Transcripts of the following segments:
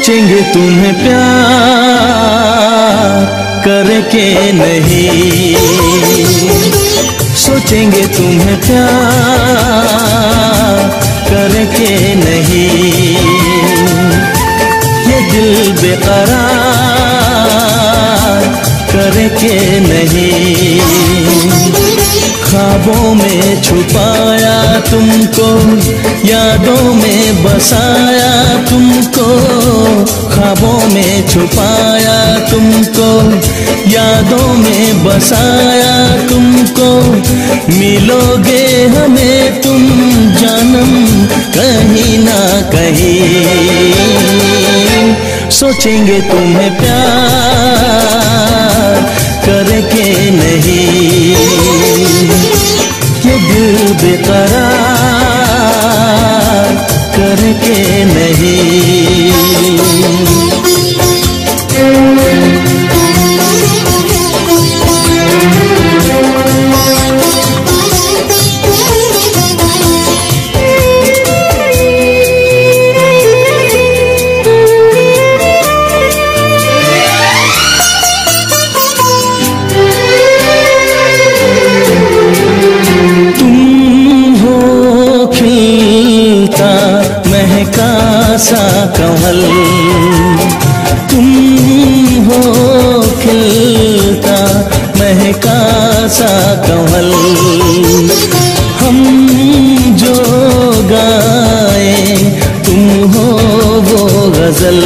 सोचेंगे तुम्हें प्यार करके नहीं, सोचेंगे तुम्हें प्यार करके नहीं। ये दिल बेकरार करके नहीं, ख्वाबों में छुपाया तुमको, यादों में बसाया तुमको, ख्वाबों में छुपाया तुमको, यादों में बसाया तुमको। मिलोगे हमें तुम जानम कहीं ना कहीं, सोचेंगे तुम्हें प्यार करके नहीं। ये दिल बेकरार करके नहीं। सा कमल तुम हो, खिलता महका सा कमल, हम जो गाए तुम हो वो गजल।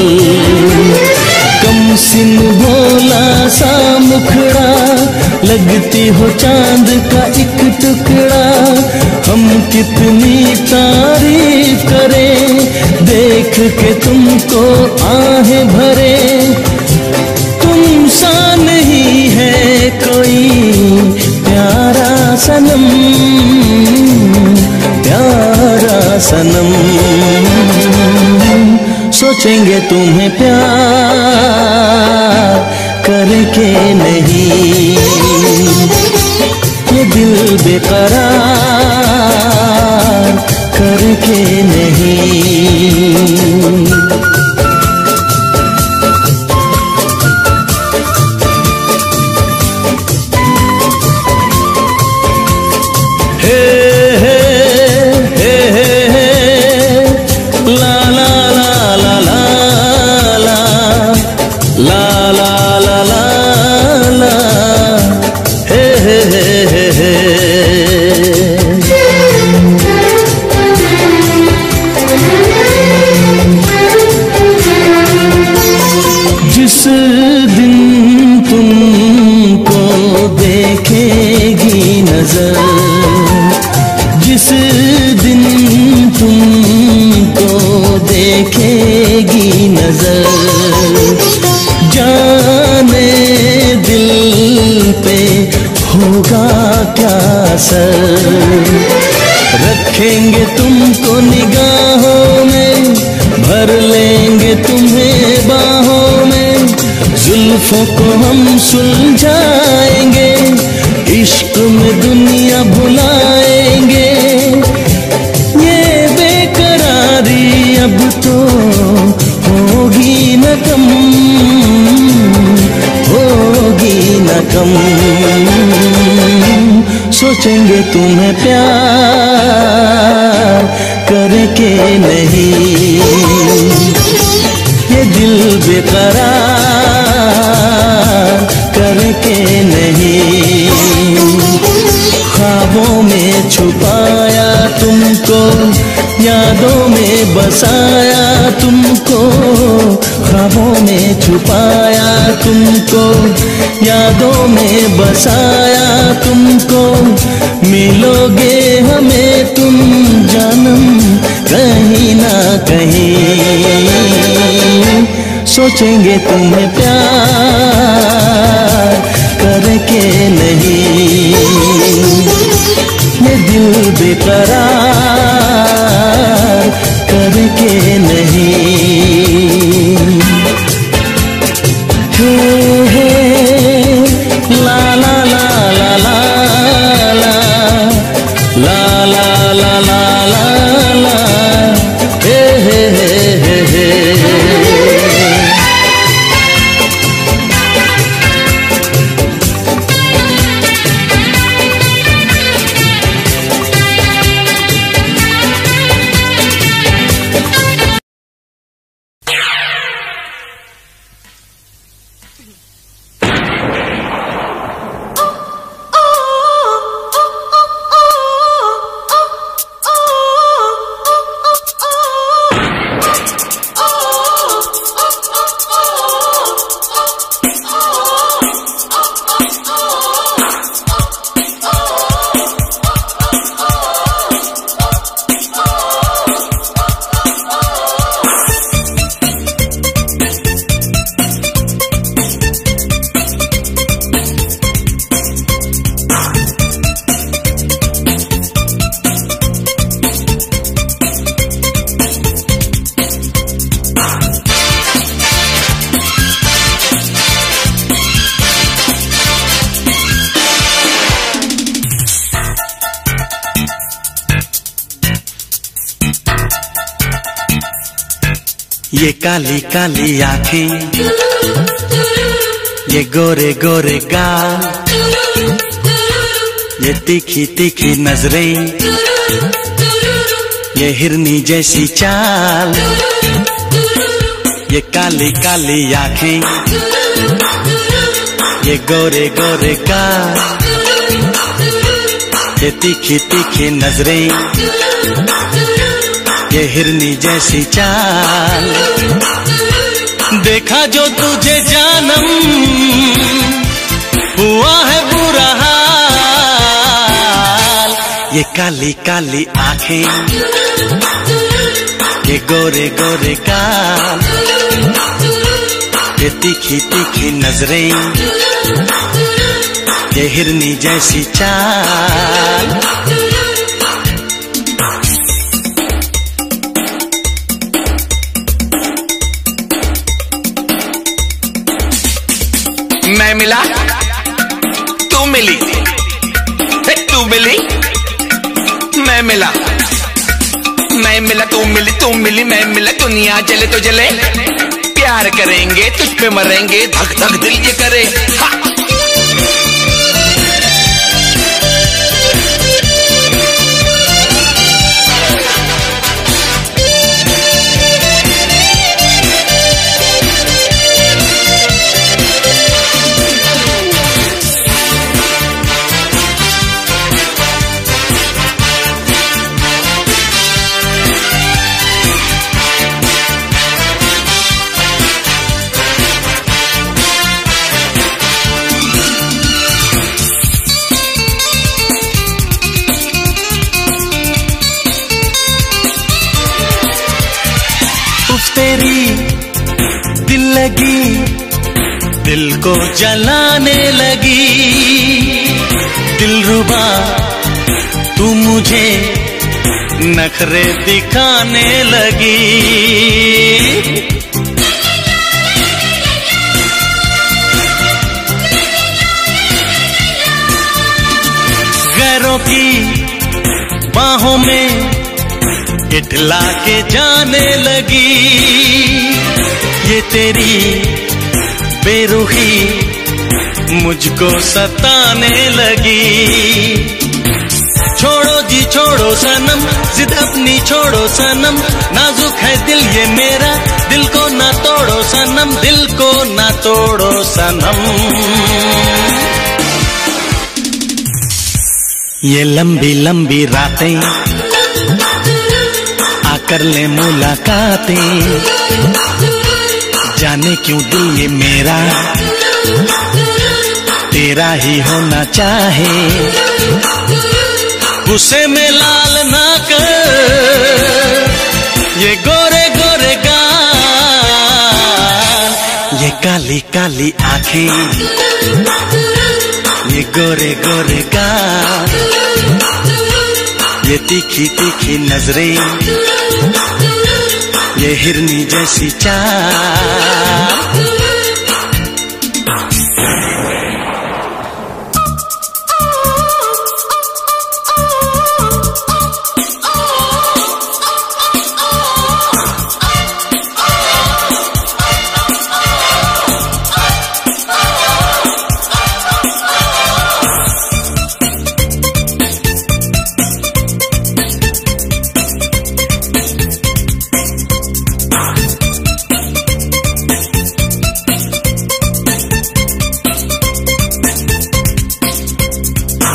कम सिन भोला सा मुखड़ा, लगती हो चांद का एक टुकड़ा। हम कितनी तारीफ करें देख के तुमको आहें भरे। तुम सा नहीं है कोई प्यारा सनम, प्यारा सनम। सोचेंगे तुम्हें प्यार करके नहीं। ये दिल बेकरार करके नहीं। हे हे हे हे हे ला ला ला ला ला ला ला ला ला ला ला हे हे हे हे हे। जिस दिन तुमको देखेगी नजर, जिस दिन तुमको देखेगी नजर, जाने दिल पे होगा क्या असर। रखेंगे तुमको निगाहों में, भर लेंगे तुम्हें बाहों में, जुल्फों को हम सुलझाएंगे, इश्क में दुनिया भुलाएंगे। ये बेकरारी अब तो होगी न कम, होगी न कम। सोचेंगे तुम्हें प्यार करके नहीं। ये दिल बेकरार करके नहीं, ख्वाबों में छुपाया तुमको, यादों में बसाया तुमको, ख्वाबों में छुपाया तुमको, यादों में बसाया तुमको। मिलोगे हमें तुम जानम कहीं ना कहीं, सोचेंगे तुम्हें प्यार करके नहीं। ये दिल बेकरार करके नहीं। हे हे ला ला ला ला ला ला ला ला ला ला ला ला हे हे हे हे हे। ये काली काली आंखें, ये गोरे गोरे गाल, ये तीखी तीखी नजरें, ये हिरनी जैसी चाल। ये काली काली आंखें, ये गोरे गोरे गाल, ये तीखी तीखी नजरें, ये हिरनी जैसी चाल। देखा जो तुझे जानम, हुआ है बुरा हाल। ये काली काली आंखें, ये गोरे गोरे गाल, ये तीखी तीखी नजरें, ये हिरनी जैसी चाल। मैं मिला, तू मिली, तू मिली, मैं मिला, मैं मिला, तू मिली, तू मिली, मैं मिला। दुनिया जले तो जले, प्यार करेंगे तुझ पे मरेंगे, धक धक दिल ये करे। हाँ। तेरी दिल लगी, दिल को जलाने लगी। दिलरुबा तू मुझे नखरे दिखाने लगी। गैरों की बाहों में इठला के जाने लगी। ये तेरी बेरुखी मुझको सताने लगी। छोड़ो जी छोड़ो सनम, जिद अपनी छोड़ो सनम, नाजुक है दिल ये मेरा, दिल को ना तोड़ो सनम, दिल को ना तोड़ो सनम। ये लंबी लंबी रातें आकर ले मुलाकातें, जाने क्यों दिल ये मेरा तेरा ही होना चाहे। गुस्से में लाल ना कर ये गोरे गोरे गाल, ये काली काली आंखें, ये गोरे गोरे गाल, ये तीखी तीखी नजरें, ये हिरनी जैसी चाल।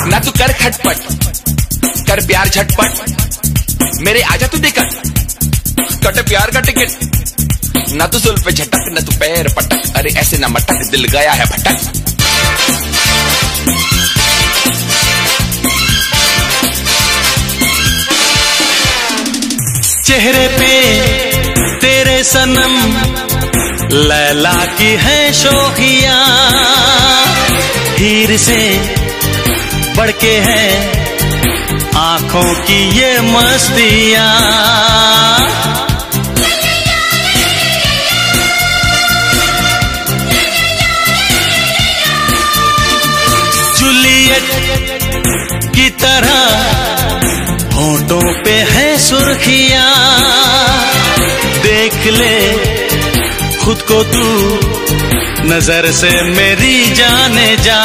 ना तू कर खटपट, कर प्यार झटपट, मेरे आजा तू दिक्कत, कट प्यार का टिकट। ना तू जुल्फ पे झटक, ना तू पैर पटक, अरे ऐसे ना मटक, दिल गया है भटक। चेहरे पे तेरे सनम लैला की है शोखियां, हीर से बढ़ के है आंखों की ये मस्तियां। जूलियट की तरह होठों पे है सुर्खियां, देख निकले खुद को तू नजर से मेरी जाने जा।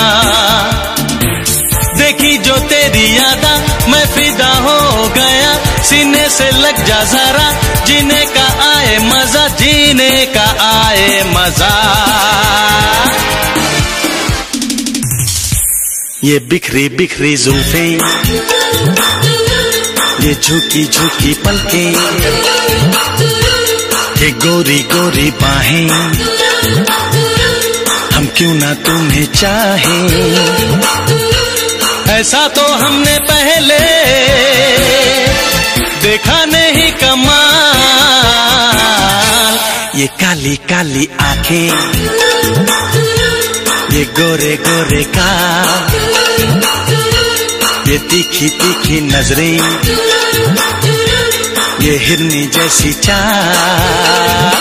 देखी जो तेरी यादा मैं फिदा हो गया, सीने से लग जा जरा, जीने का आए मजा, जीने का आए मजा। ये बिखरी बिखरी जुल्फे, ये झुकी झुकी पलकें, ये गोरी गोरी बाहें, हम क्यों ना तुम्हें चाहें। ऐसा तो हमने पहले देखा नहीं कमाल। ये काली काली आंखें, ये गोरे गोरे गाल, ये तीखी तीखी नजरें, ये हिरनी जैसी चाल।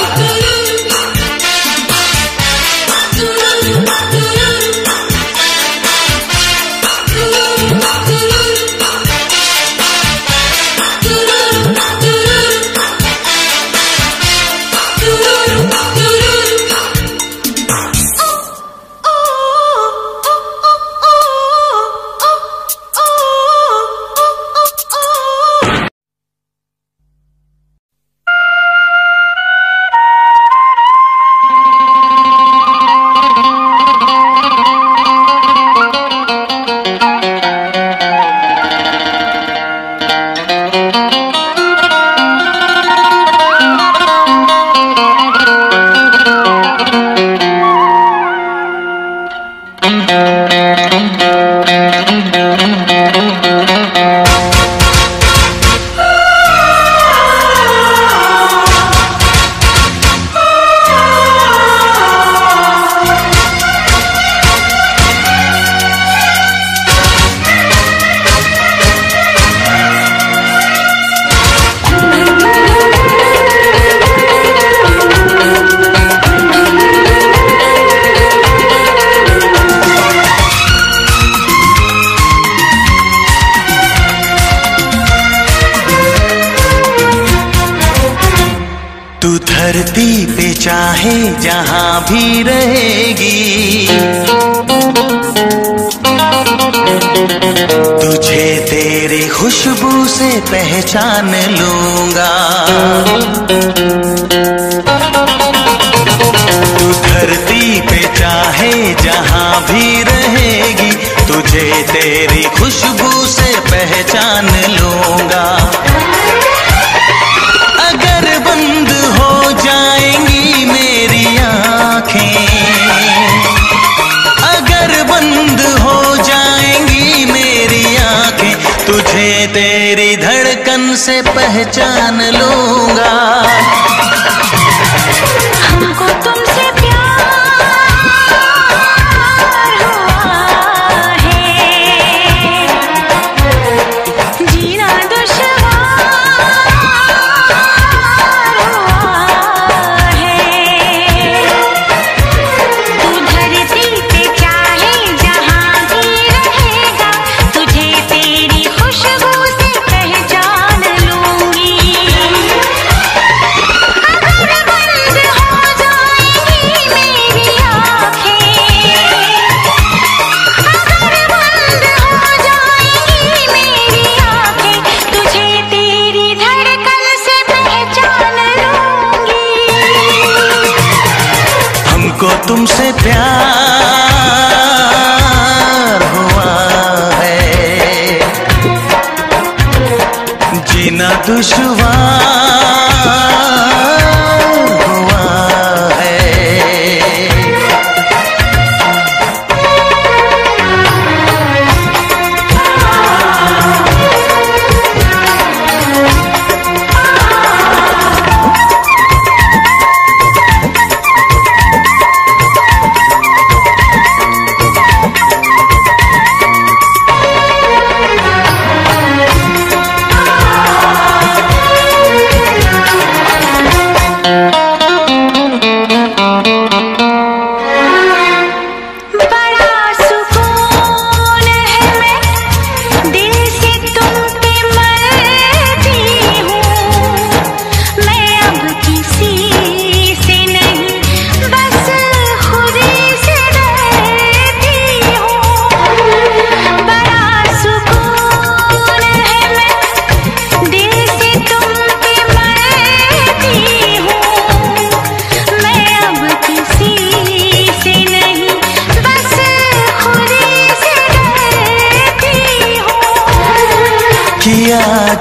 धरती पे चाहे जहां भी रहेगी, तुझे तेरी खुशबू से पहचान लूंगा। तू धरती पे चाहे जहां भी रहेगी, तुझे तेरी खुशबू से पहचान लूंगा। अगर बंद हो जाएंगी मेरी आँखें, अगर बंद हो जाएंगी मेरी आँखें, तुझे तेरी धड़कन से पहचान लूंगा। हमको तुमसे प्यार हुआ है, जीना दुश्वार हुआ है। तू धरती पे चाहे जहां भी रहेगा, तुझे तेरी खुशबू से पहचान लूंगी। अगर बंद हो जाएंगी मेरी आँखें, अगर बंद हो जाएंगी मेरी आँखें, तुझे तेरी धड़कन से पहचान लूंगी। हमको तुमसे प्यार हुआ है, जीना दुश्वार हुआ है।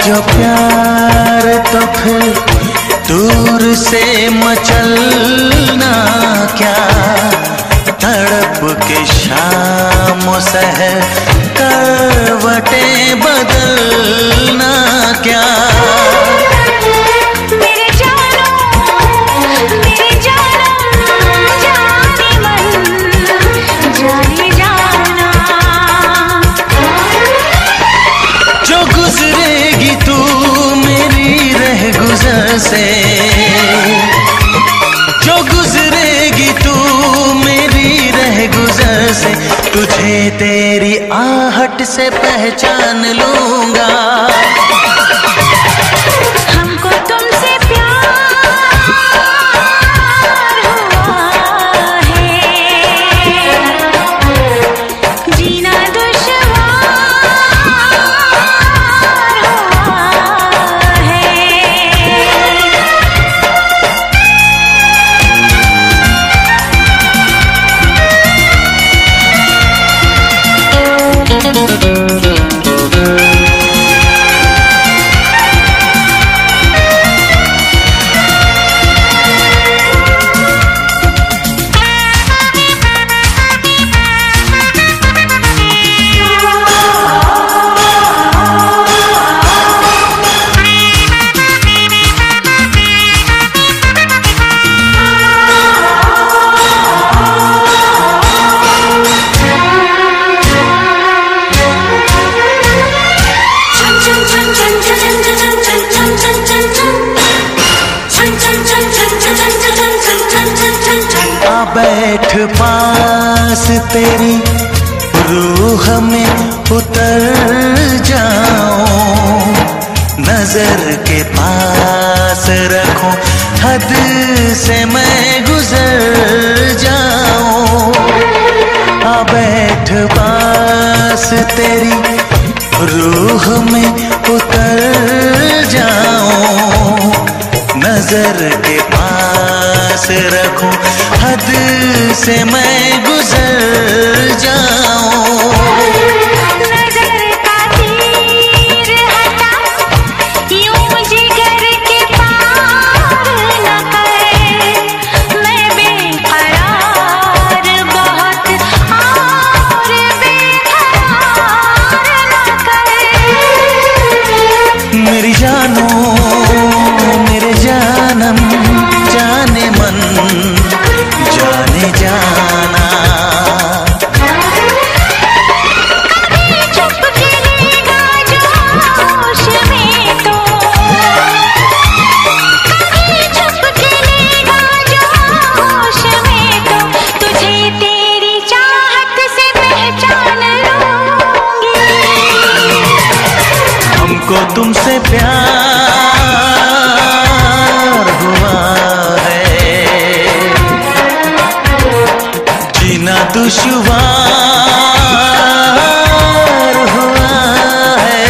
जो प्यार तो फिर दूर से मचलना क्या, तड़प के शाम सहर करवटें बदलना क्या। मेरे जानम जाने मन जाने जाना। जो गुजरेगी तू मेरी रह गुजर से, जो गुजरेगी तू मेरी रह गुजर से, तुझे तेरी आहट से पहचान लूंगा। हमको तुमसे प्यार हुआ है, जीना दुश्वार हुआ है। बैठ पास तेरी रूह में उतर जाऊं, नजर के पास रखूं, हद से मैं गुजर जाऊं। आ बैठ पास तेरी रूह में उतर जाऊं, नजर के पास रखूं, हद से मैं गुजर जाऊं। नजर का तीर हटा, यूं जिगर के पार न कर, मैं बेकरार बहुत और बेकरार न कर। मेरी जानो मेरे जानम जाने मन जाने जाना। कभी चुप गिरेगा जो होश में तो, कभी चुप गिरेगा जो होश में तो, तुझे तेरी चाहत से पहचान लूंगी। हमको तुमसे प्यार हुआ है, जीना दुश्वार हुआ है।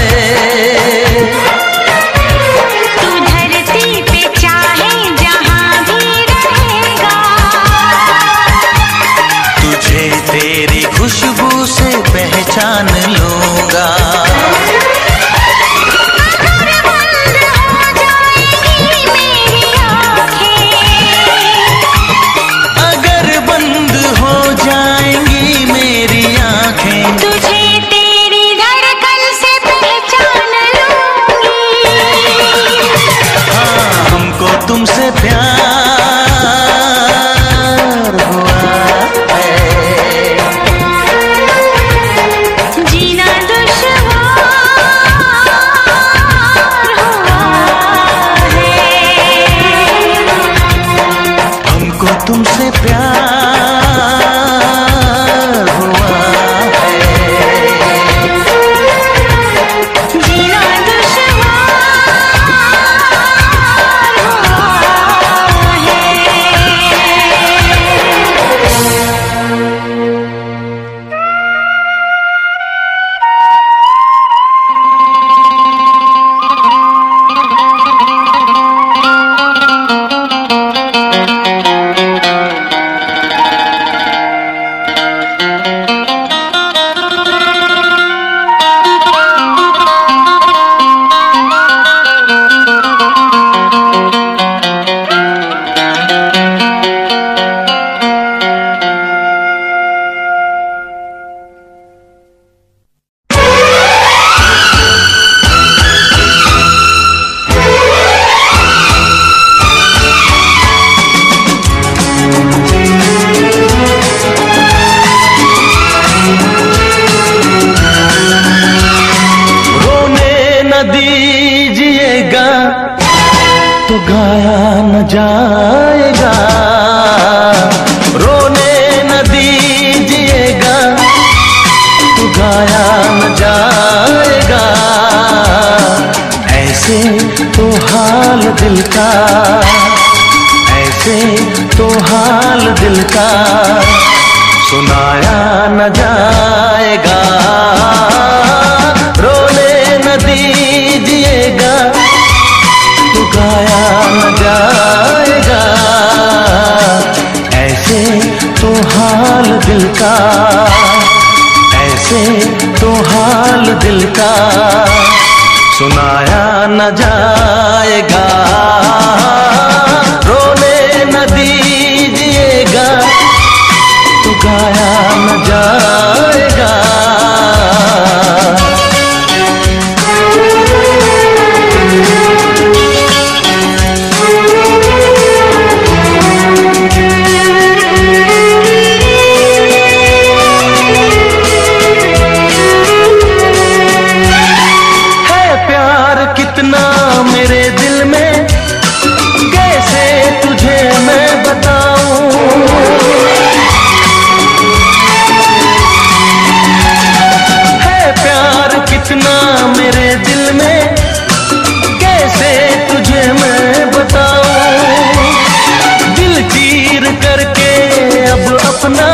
तू धरती पे चाहे जहां भी रहेगा, तुझे तेरी खुशबू से पहचान लूंगा। अगर बंद हो जाएगी मेरी न दीजिएगा तो गाया न जाएगा, रोने न दीजिएगा तो गाया न जाएगा। ऐसे तो हाल दिल का, ऐसे तो हाल दिल का सुनाया न जाएगा। रोने न दीजिएगा तो गाया न जाएगा। ऐसे तो हाल दिल का, ऐसे तो हाल दिल का सुनाया न जाएगा। रोने न दीजिएगा तो गाया न जाएगा। मेरे दिल में कैसे तुझे मैं बताऊं, है प्यार कितना मेरे दिल में कैसे तुझे मैं बताऊं। दिल चीर करके अब अपना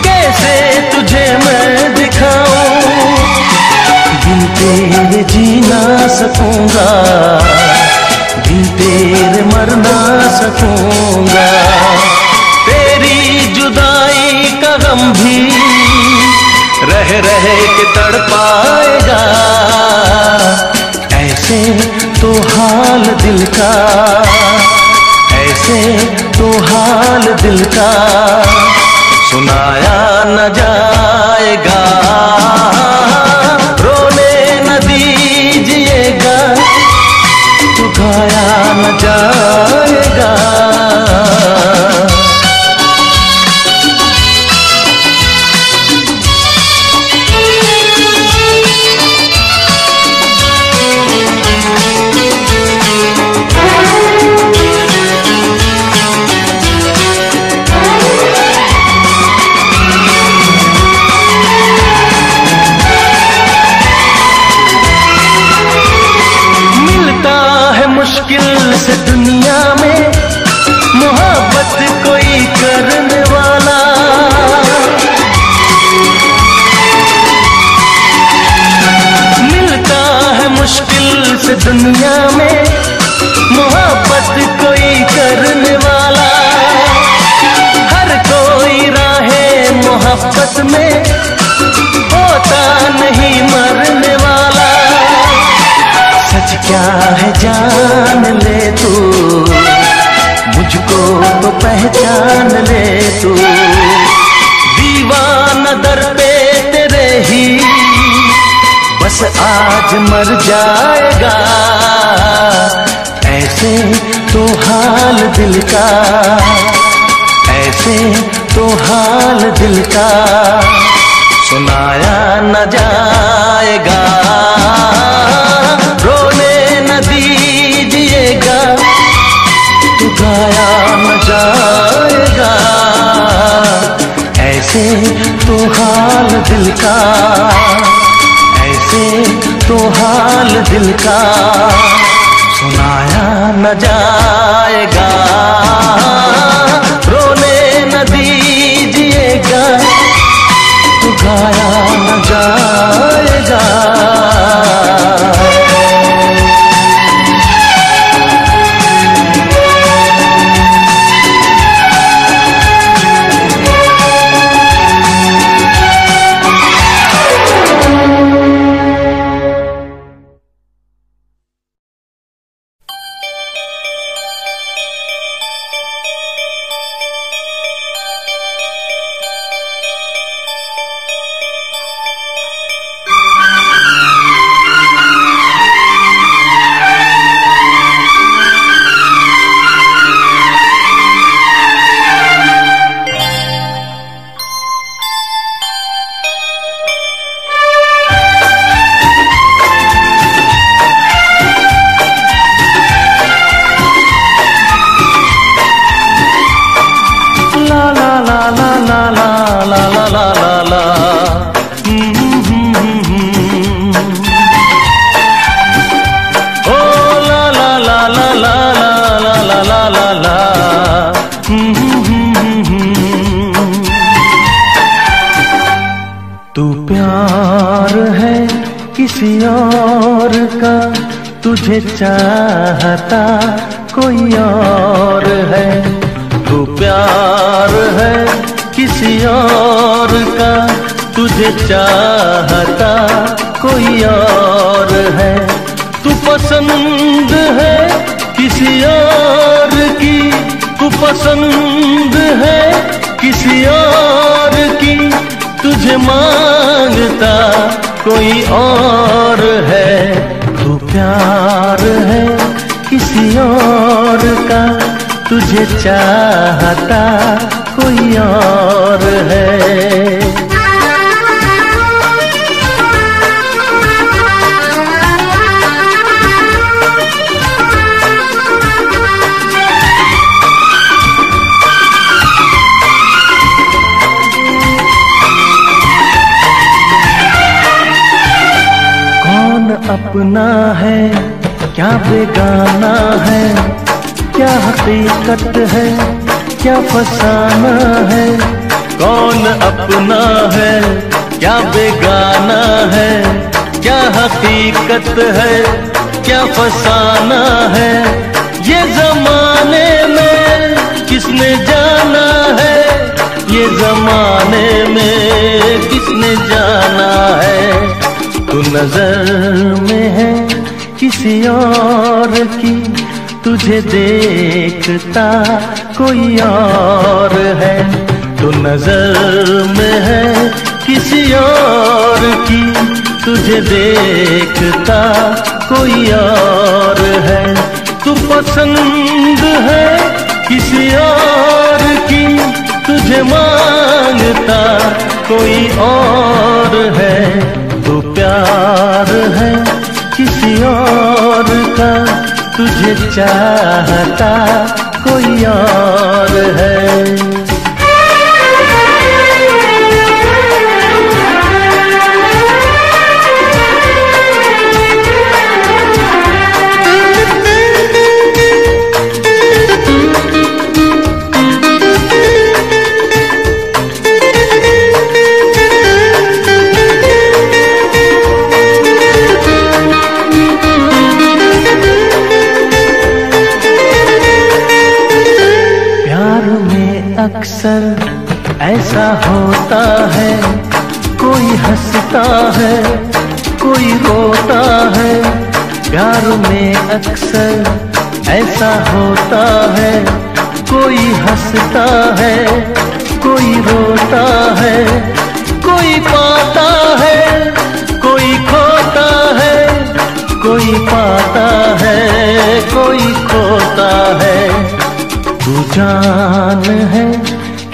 कैसे तुझे मैं दिखाऊं। बिन तेरे जी ना सकूंगा, बिन तेरे मर ना सकूंगा। तेरी जुदाई का गम भी रह रह के तड़पाएगा। ऐसे तो हाल दिल का, ऐसे तो हाल दिल का सुनाया न जाएगा। तो गाया न जाएगा। मुश्किल से दुनिया में मोहब्बत कोई करने वाला। मिलता है मुश्किल से दुनिया में मोहब्बत कोई करने वाला। हर कोई राहे मोहब्बत में होता नहीं मरने वाला। सच क्या है जान ले तू, मुझको तो पहचान ले तू। दीवाना दर पे तेरे ही बस आज मर जाएगा। ऐसे तो हाल दिल का, ऐसे तो हाल दिल का सुनाया न जाएगा। रोने न दीजिएगा तो गाया न जाएगा। ऐसे तो हाल दिल का, ऐसे तो हाल दिल का सुनाया न जाएगा। रोने न दीजिएगा तो गाया न जाएगा। ला ला ला ला ला ला ला ला ला। ओ ला ला ला ला ला ला ला ला ला ला। तू प्यार है किसी और का, तुझे चाहता कोई और है। तू प्यार है किसी और का, तुझे चाहता कोई और है। तू पसंद है किसी और की, तू पसंद है किसी और की, तुझे मांगता कोई और है। तू प्यार है किसी और का, तुझे चाहता कोई और है। अपना है क्या बेगाना है, क्या हकीकत है क्या फसाना है। कौन अपना है क्या बेगाना है, क्या हकीकत है क्या फसाना है। ये जमाने में किसने जाना है, ये जमाने में किसने जाना है। तू नजर में है किसी और की, तुझे देखता कोई और है। तू नजर में है किसी और की, तुझे देखता कोई और है। तू पसंद है किसी और की, तुझे मांगता कोई और है। तू प्यार है किसी और का, तुझे चाहता कोई और है। अक्सर ऐसा होता है, कोई हंसता है कोई रोता है। प्यार में अक्सर ऐसा होता है, कोई हंसता है कोई रोता है। कोई पाता है कोई खोता है, कोई पाता है कोई खोता है। तू जान है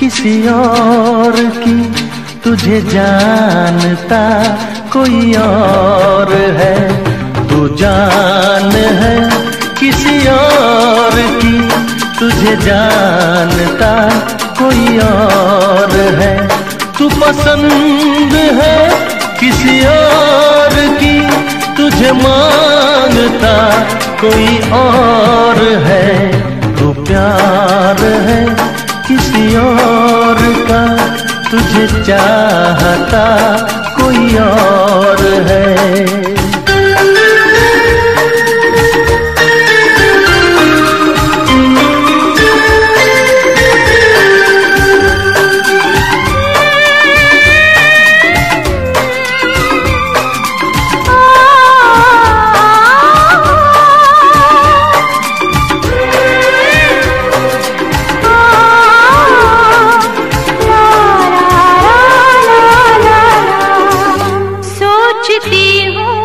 किसी और की, तुझे जानता कोई और है। तू जान है किसी और की, तुझे जानता कोई और है। तू पसंद है किसी और की, तुझे मांगता कोई और है। तू प्यार है किसी और का, तुझे चाहता कोई और है। सोचती हूँ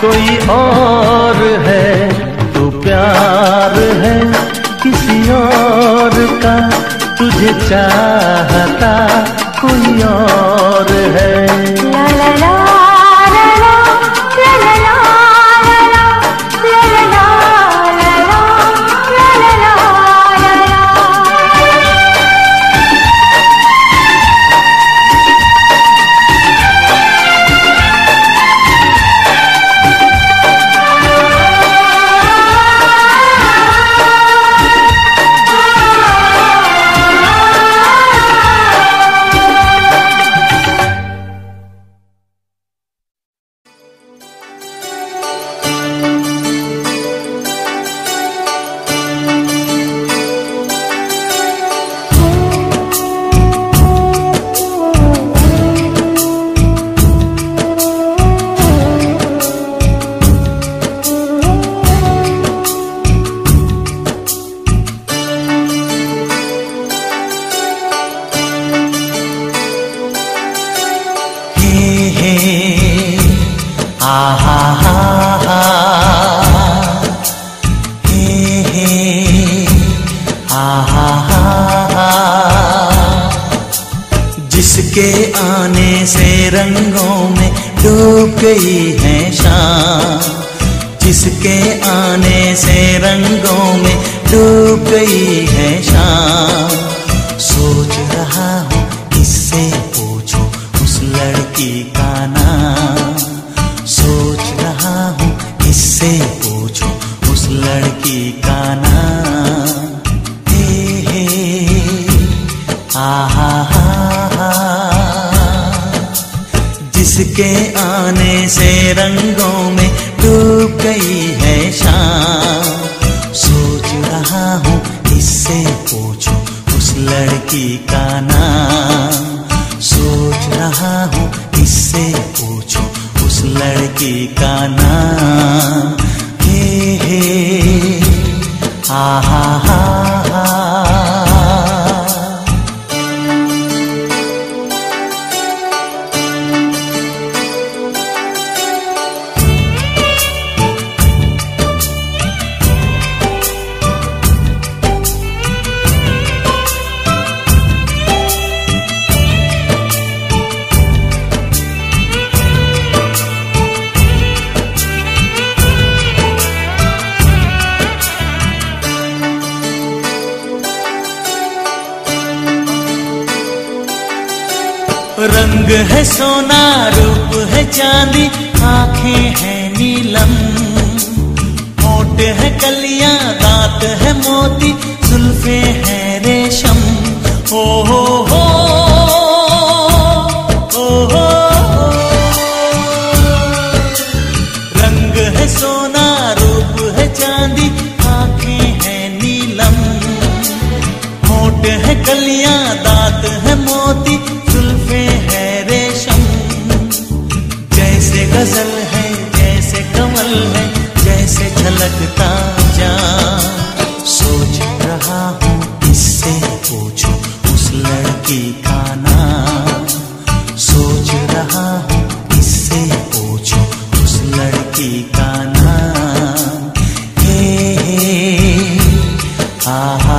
कोई और है, तू प्यार है किसी और का, तुझे चाहता कोई और है। ला ला ला ला ला ला ला ला ला ला ला ला जिसके आने से रंगों में डूब गई है शाम, जिसके आने से रंगों में डूब गई है शाम। सोच रहा हूँ किससे पूछूं उस लड़की का नाम, सोच रहा हूँ किससे पूछूं उस लड़की का नाम। हे आहा जिसके आने से रंगों में डूब गई है शाम। सोच रहा हूँ किससे पूछूं उस लड़की का नाम, सोच रहा हूँ किससे पूछूं उस लड़की का नाम। हे आहा रंग है सोना रूप है चांदी, आंखें हैं नीलम, होठ है कलियां दांत है मोती, जुल्फे हैं रेशम। ओ हो हो ओ हो, रंग है सोना रूप है चांदी, आंखें हैं नीलम, होठ है कलियां दांत है मोती, जुल्फे है रेशम। जैसे गजल है जैसे कमल है जैसे झलकता जान। सोच रहा हूँ किससे पूछूं उस लड़की का नाम, सोच रहा हूँ किससे पूछूं उस लड़की का नाम। हे आहा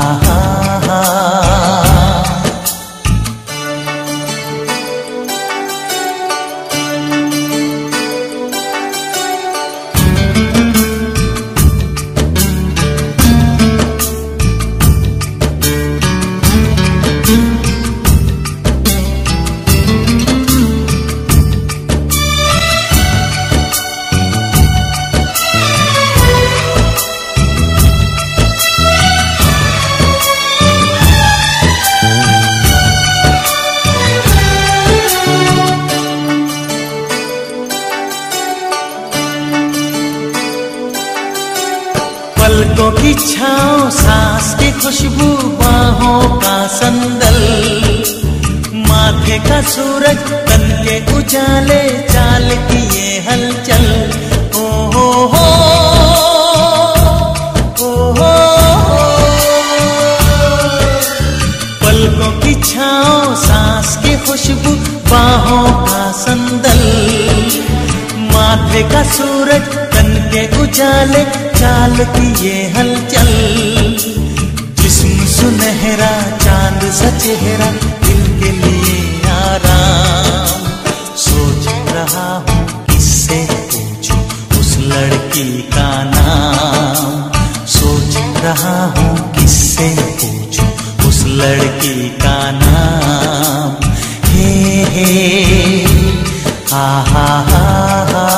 पलकों की छाँव सांस की खुशबू बाहों का संदल, माथे का सूरज तन के उजाले चाल की ये हलचल। ओ हो हो ओ हो, पलकों की छाँव सांस की खुशबू बाहों का संदल, माथे का सूरज के उजाले चाल की ये हलचल, जिस्म सुनहरा चांद सा चेहरा, दिल के लिए आराम। सोच रहा हूँ किससे पूछूं उस लड़की का नाम, सोच रहा हूँ किससे पूछूं उस लड़की का नाम। हे हा हा हा हा।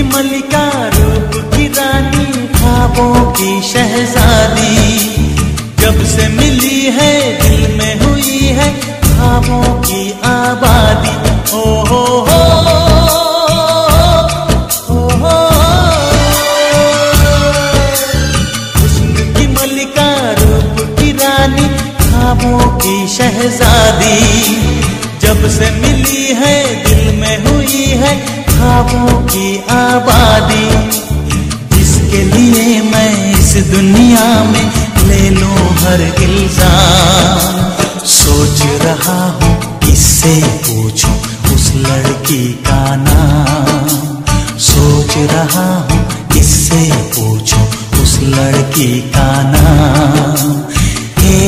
मलिका रूप की रानी, ख्वाबों की शहजादी, जब से मिली है दिल में हुई है ख्वाबों की आबादी। ओ हो हो हुस्न की मलिका रूप की रानी, ख्वाबों की शहजादी, जब से मिली है दिल में हुई है ख्वाबों की आबादी। जिसके लिए मैं इस दुनिया में ले लूं हर इल्जाम, सोच रहा हूँ किससे पूछूं उस लड़की का नाम, सोच रहा हूँ किससे पूछूं उस लड़की का नाम। हे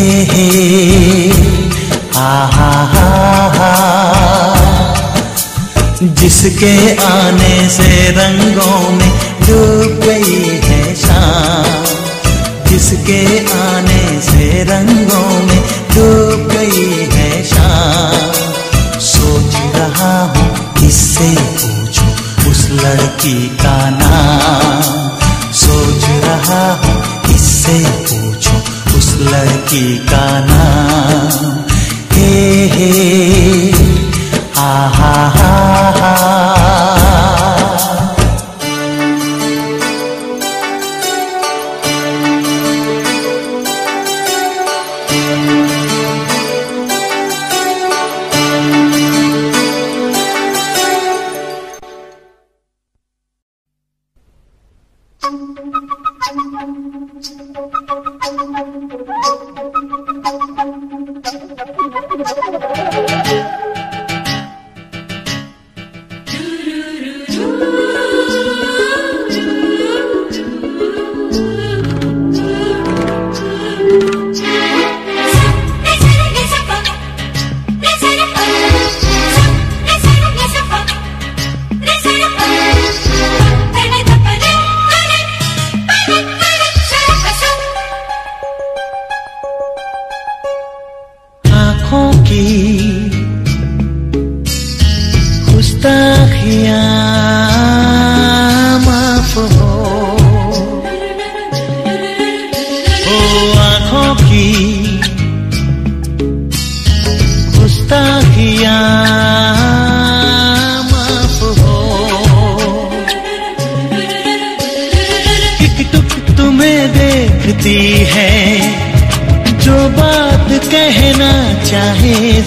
हा हा हा हा। जिसके आने से रंगों में डूब गई है शाम, जिसके आने से रंगों में डूब गई है शाम। सोच रहा हूँ किससे पूछूं उस लड़की का नाम, सोच रहा हूँ किससे पूछूं उस लड़की का नाम। हे हा हा हा हा।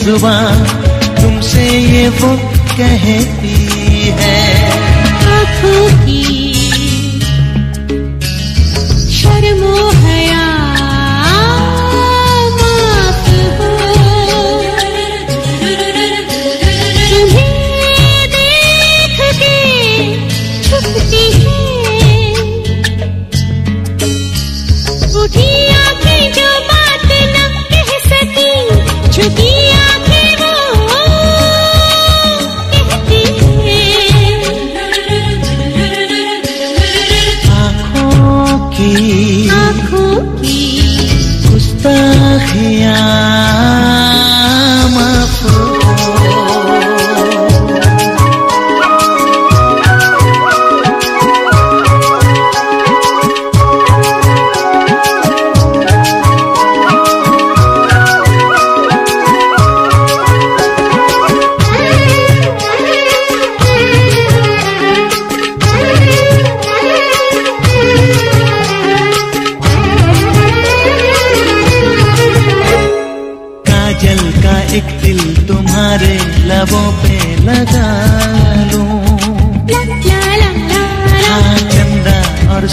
जुबान तुमसे ये वो कहती है, आँखों की शर्मो हया माफ हो, तुम्हें देख के छुपती है, उठी आँखें जो बात न कह सकी, छुपी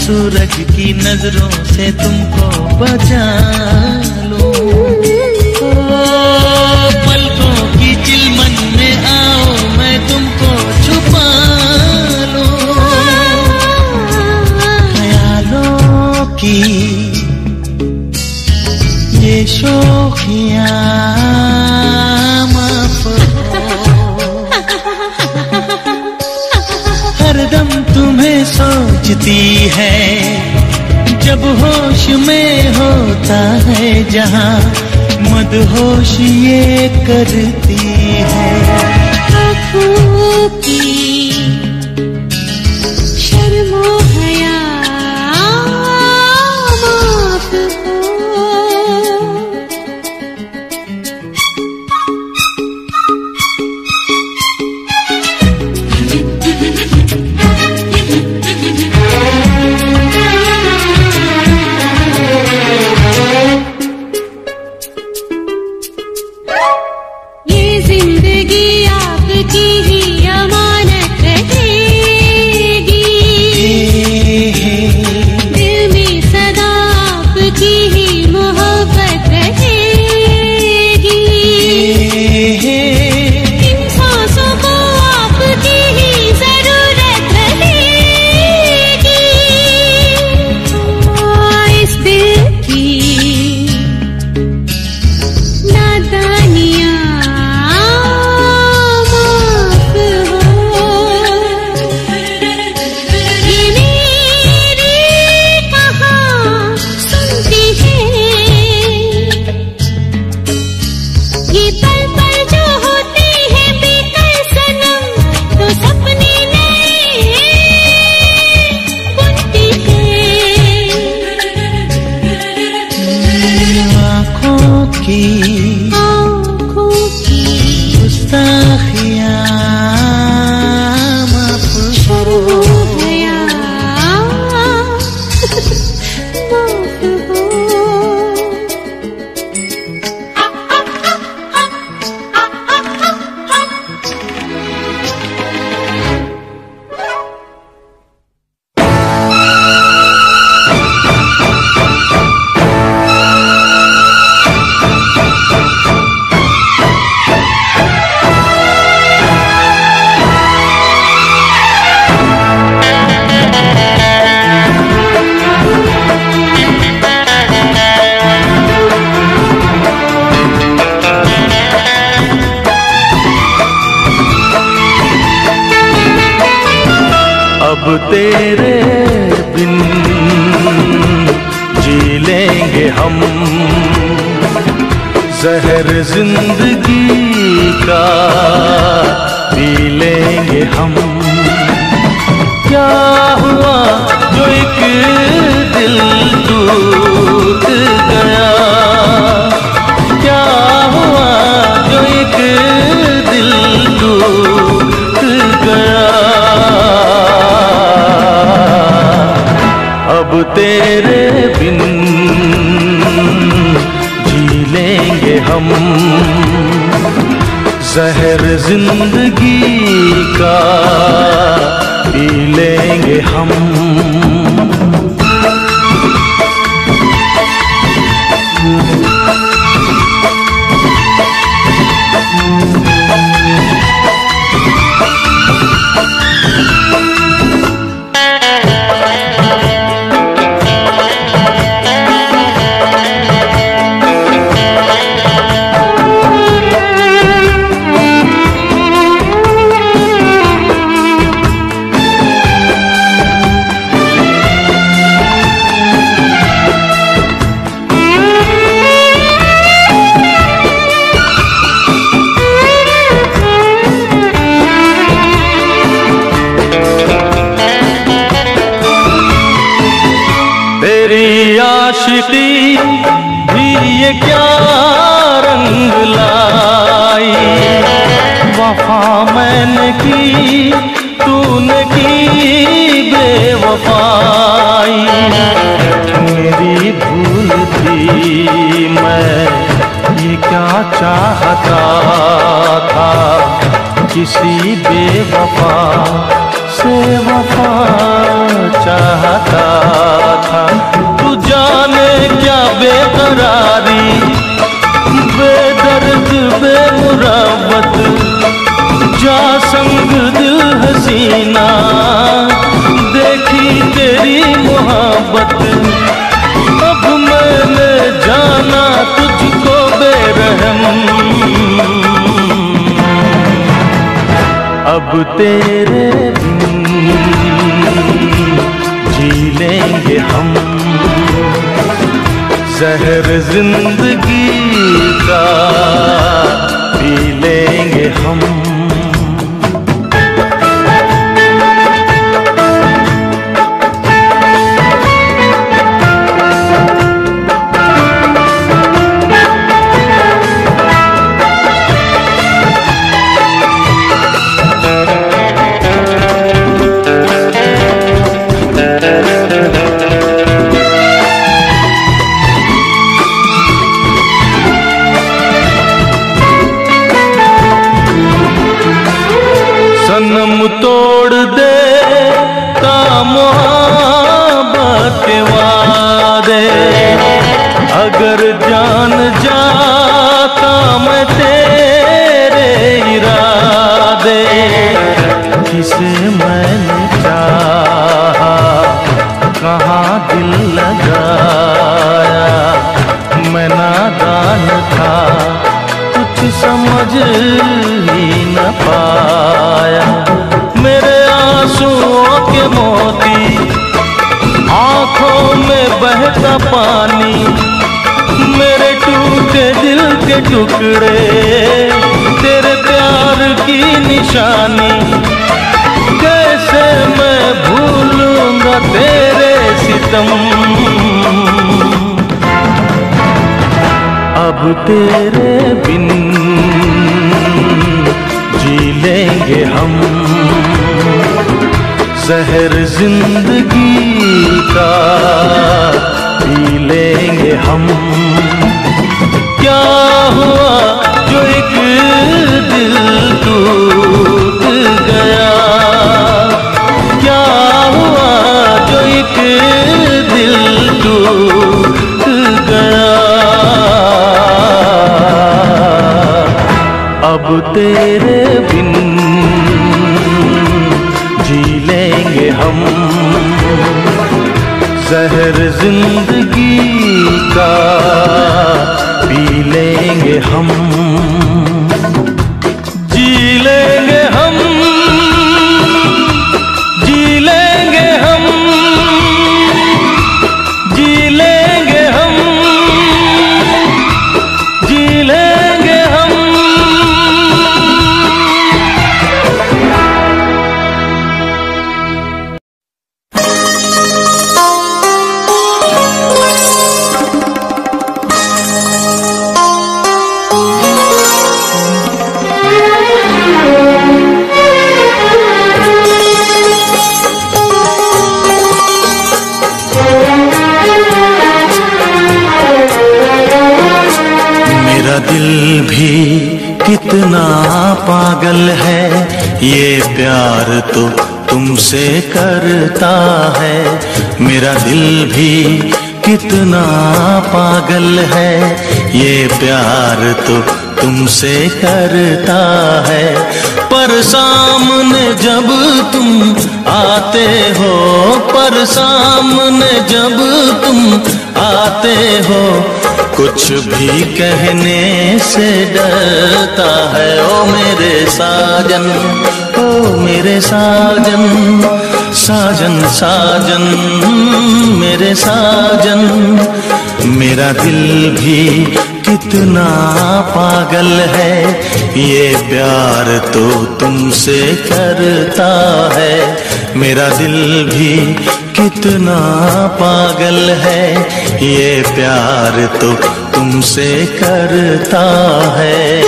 सूरज की नजरों से तुमको बचा लूं। पलकों की चिलमन में आओ मैं तुमको छुपा लूं। ख्यालों की ये शोखियां माफ हरदम तुम्हें सोचती है जब होश में होता है जहां मदहोश ये करती है। आँखों की शर्मो हया माफ तेरे बिन जी लेंगे हम, जहर जिंदगी का पी लेंगे हम। क्या हुआ जो एक दिल टूट गया, क्या हुआ जो एक दिल टूट गया। अब तेरे बिन जी लेंगे हम, जहर जिंदगी का पी लेंगे हम। तेरी आशिकी भी ये क्या रंग लाई, वफा मैंने की तूने की बेवफाई। मेरी भूल थी, मैं ये क्या चाहता था, किसी बेवफा से वफा चाहता। मुरब्बत जा संग दिल हसीना, देखी तेरी मोहब्बत। अब मैंने जाना तुझको बेरहम, अब तेरे बिन जी लेंगे हम, जहर जिंदगी का पी लेंगे हम। सनम तोड़ दे मोहब्बत के वादे, अगर जान जाता मैं तेरे इरादे। किसे मैंने चाहा कहाँ दिल लगाया, मैं नादान था कुछ समझ ही न पाया। मेरे आंसुओं के मोती आंखों में बहता पानी, मेरे टूटे दिल के टुकड़े तेरे प्यार की निशानी। कैसे मैं भूलूंगा तेरे सितम, अब तेरे बिन जी लेंगे हम, जहर जिंदगी का पी लेंगे हम। क्या हुआ जो एक दिल टूट गया, क्या हुआ जो एक दिल टूट गया। अब तेरे बिन जी लेंगे हम, जहर जिंदगी का पी लेंगे हम। जी लेंगे हम, जी लेंगे हम, जी लेंगे हम, जी लेंगे हम। दिल भी कितना पागल है, ये प्यार तो तुमसे करता है। मेरा दिल भी कितना पागल है, ये प्यार तो तुमसे करता है। पर सामने जब तुम आते हो, पर सामने जब तुम आते हो, कुछ भी कहने से डरता है। ओ मेरे साजन, ओ मेरे साजन, साजन साजन मेरे साजन। मेरा दिल भी कितना पागल है, ये प्यार तो तुमसे करता है। मेरा दिल भी कितना पागल है, ये प्यार तो तुमसे करता है।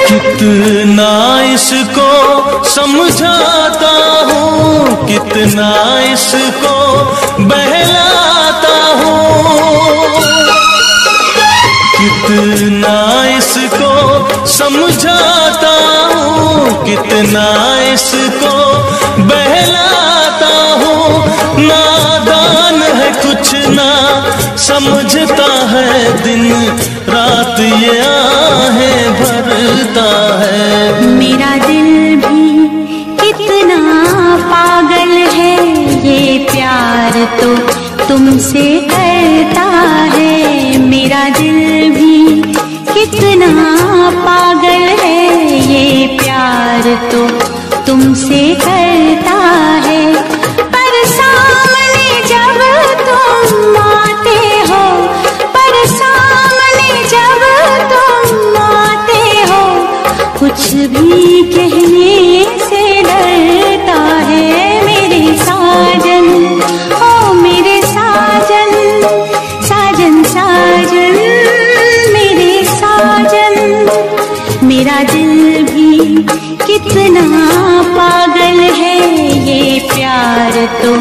कितना इसको समझाता हूँ, कितना इसको बहलाता हूँ, कितना इसको समझाता हूँ, कितना इसको बहलाता हूँ। नादान है कुछ ना समझता है, दिन रात ये आहें भरता है। मेरा दिल भी कितना पागल है, ये प्यार तो तुमसे करता है। मेरा दिल भी कितना पागल है, ये प्यार तो तुमसे करता है। पर सामने जब तुम आते हो, पर सामने जब तुम आते हो, कुछ भी कहने से डरता है। मेरे साजन, ओ मेरे साजन, साजन साजन मेरे साजन। मेरा दिल भी कितना पागल है, ये प्यार तो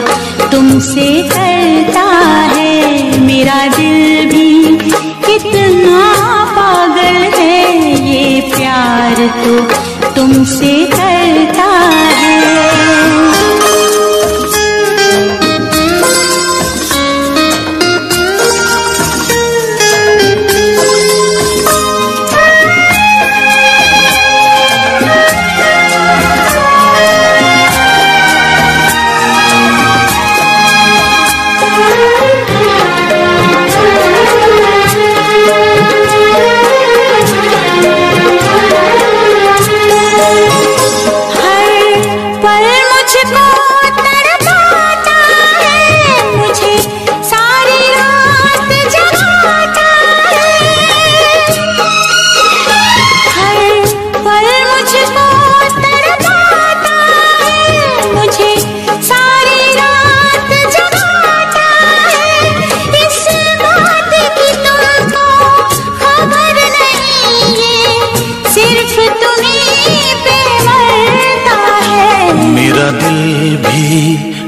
तुमसे करता है। मेरा दिल भी कितना पागल है, ये प्यार तो तुमसे करता है।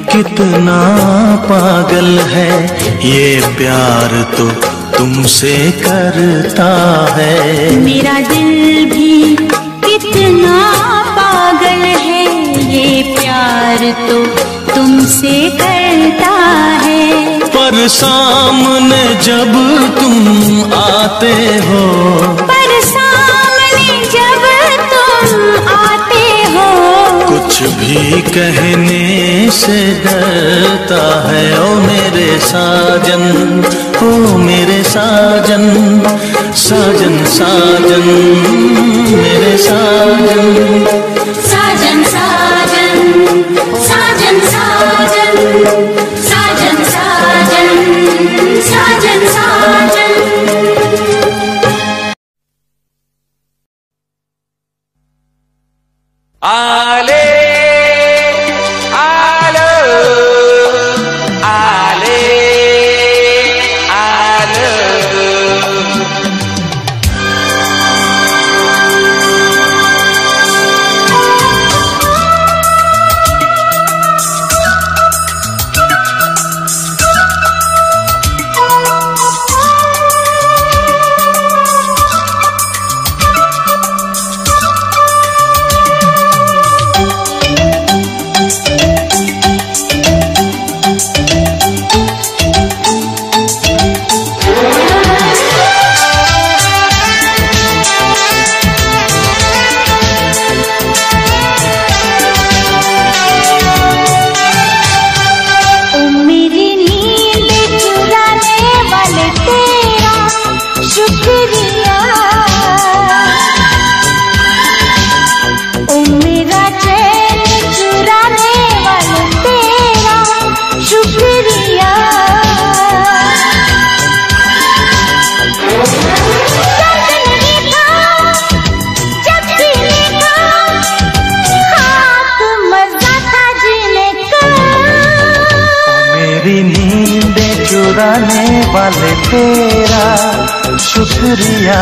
कितना पागल है, ये प्यार तो तुमसे करता है। मेरा दिल भी कितना पागल है, ये प्यार तो तुमसे करता है। पर सामने जब तुम आते हो, पर सामने जब तुम आते हो, कुछ भी कहने से डरता है। ओ मेरे साजन, ओ मेरे साजन, साजन साजन मेरे साजन, साजन साजन साजन साजन साजन साजन साजन साजन। आले आलो आले आलो। चुराने वाले तेरा शुक्रिया।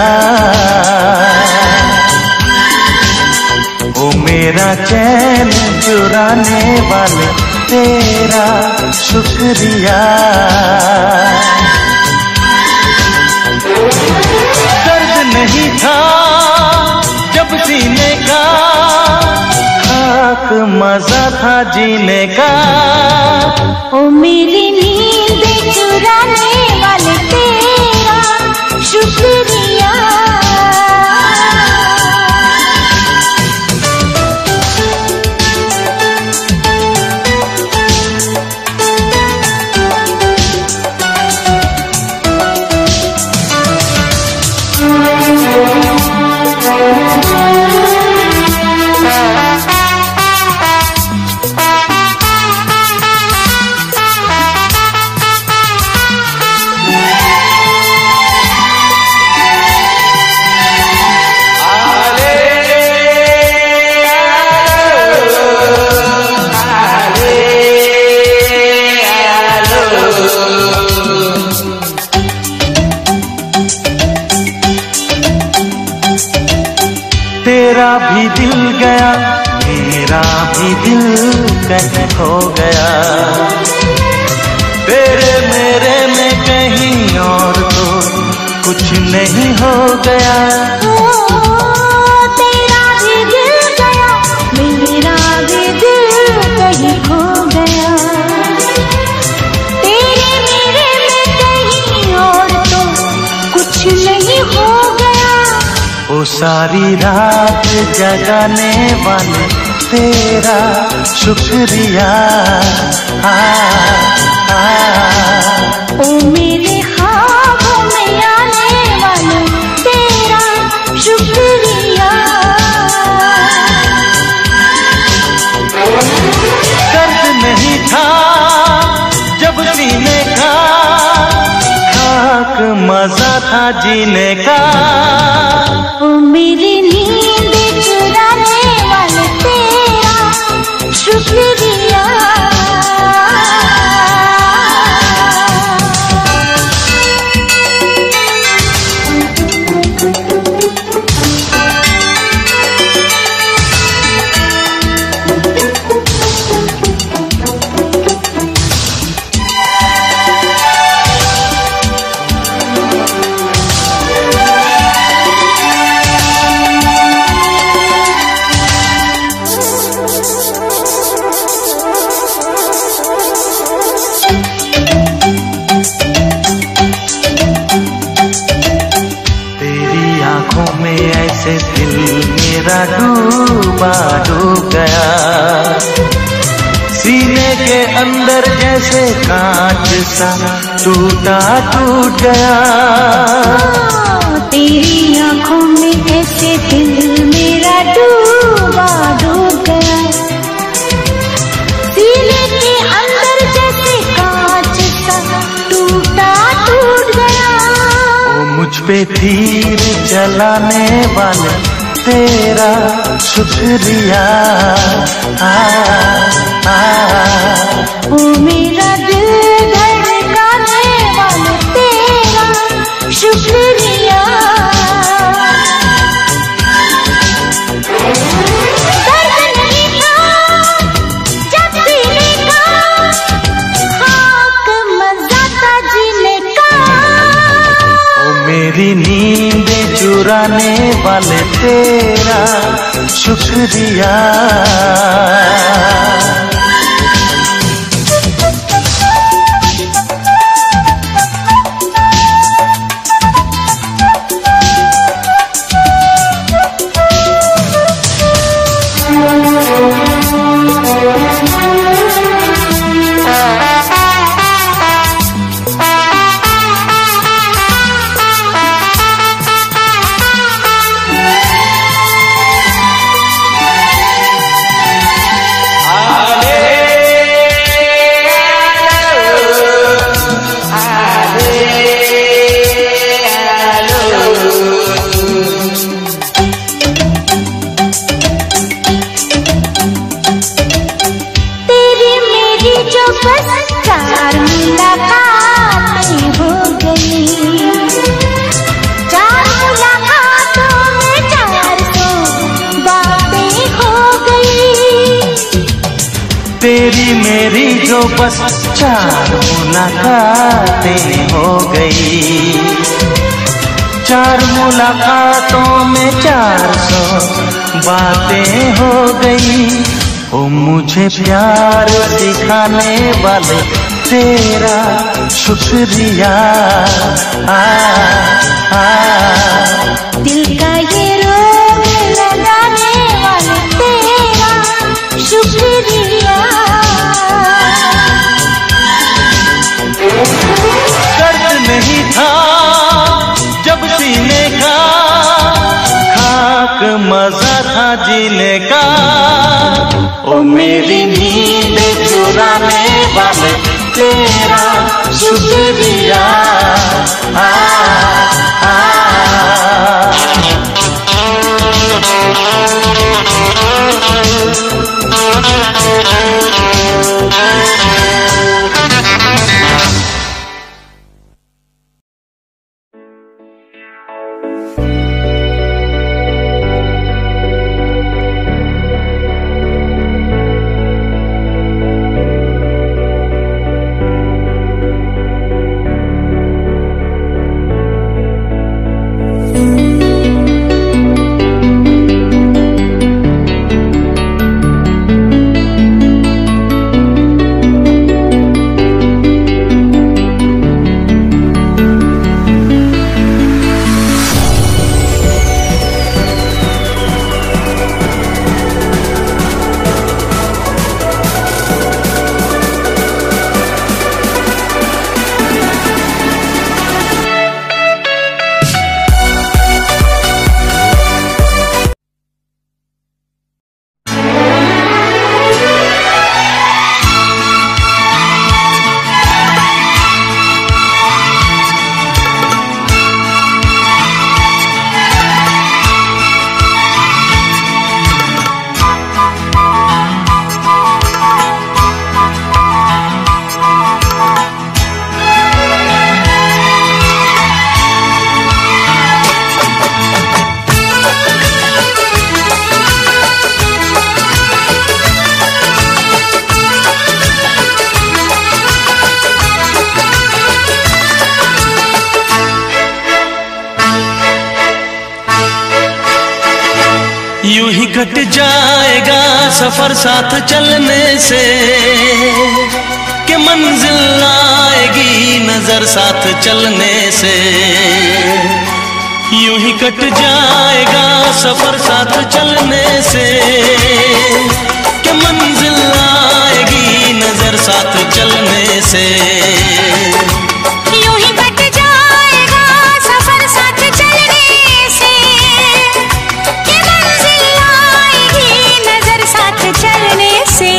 ओ ओ मेरा चैन चुराने वाले तेरा शुक्रिया। दर्द नहीं था जब सीने का, खाक मजा था जीने का। ओ मेरी नींद चुराने वाले तेरा शुक्रिया। तेरा भी दिल गया, मेरा भी दिल कहीं खो गया। तेरे मेरे में कहीं और तो कुछ नहीं हो गया। तेरा भी दिल गया, मेरा भी दिल कहीं खो गया। तेरे मेरे में कहीं और तो कुछ नहीं हो गया। ओ सारी रात जगाने वाले तेरा शुक्रिया। ओ मेरे ख्वाबों में आने वाले तेरा शुक्रिया। दर्द नहीं था जब सीने का, खाक मजा था जीने का। ओ मेरी नींद चुराने वाले तेरा शुक्रिया। ऐसे दिल मेरा डूबा डूब गया। सीने के अंदर जैसे कांच सा टूटा टूट गया। तेरी आंखों में ऐसे दिल मेरा डूबा डूब गया। सीने के अंदर जैसे कांच सा टूटा टूट गया। ओ मुझ पे तीर चलाने वाले तेरा शुक्रिया। ओ मेरा दिल धड़काने वाले तेरा शुक्रिया। दर्द नहीं था जब जीने का, खाक मजा था जीने का। ओ मेरी नींद चुराने वाले तेरा शुक्रिया। जो बस 4 मुलाकातें हो गई। 4 मुलाकातों में 400 बातें हो गई। ओ मुझे प्यार सिखाने वाले तेरा शुक्रिया। दिल का ये रोग लगाने वाले तेरा शुक्रिया। दर्द नहीं था जब सीने का, खाक मजा था जीने का। ओ मेरी नींद चुराने वाले तेरा शुक्रिया। यूं ही कट जाएगा सफर साथ चलने से, कि मंजिल आएगी नजर साथ चलने से। यूं ही कट जाएगा सफर साथ चलने से, कि मंजिल आएगी नजर साथ चलने से। यूं ही कट जाएगा सफर साथ चलने से, कि मंजिल आएगी नजर साथ चलने से।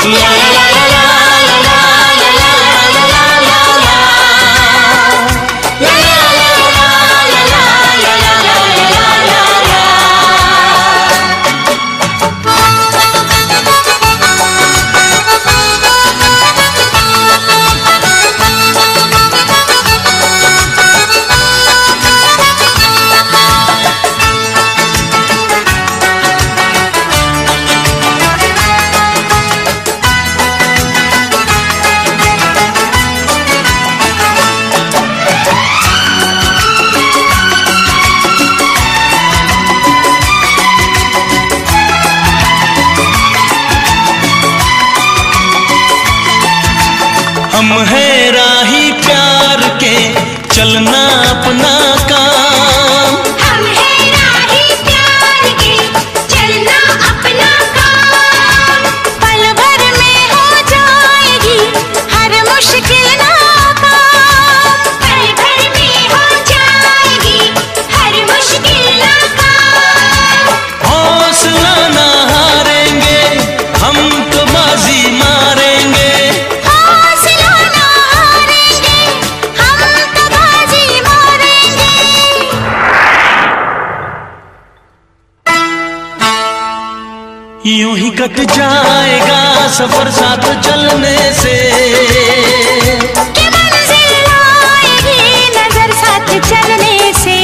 ला ला ला ला हम है राही प्यार के चलना अपना काम। हम है राही प्यार के चलना अपना काम। पल भर में हो जाएगी हर मुश्किल नाकाम। पल भर में हो जाएगी हर मुश्किल नाकाम। हौसला ना हारेंगे हम तो बाजी मारेंगे। यूं ही कट जाएगा सफर साथ चलने से, कि मंजिल आएगी नजर साथ चलने से।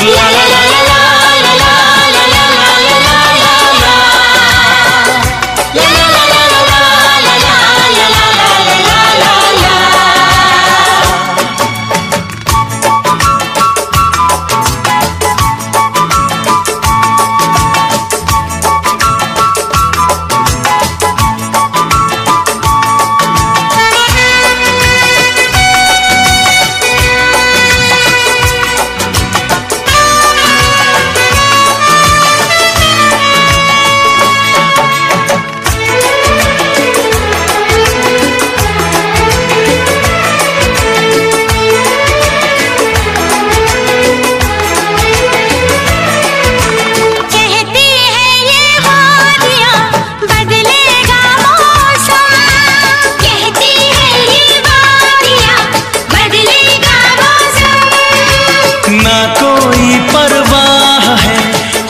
ला ला ला ला ला ला ला ला ला ला ला ला ला ला ला ला।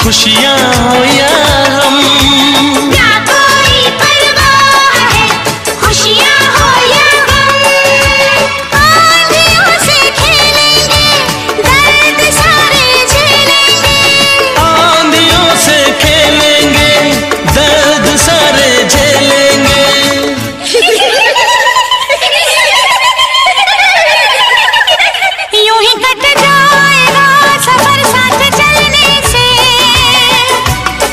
खुशियाँ हो या हम, ना कोई परवाह है, खुशियाँ हो या गम। आंधियों से खेलेंगे, दर्द सारे झेलेंगे। आंधियों से खेलेंगे, दर्द सारे झेलेंगे। यूं ही कट जाएगा सफर साथ चलने से,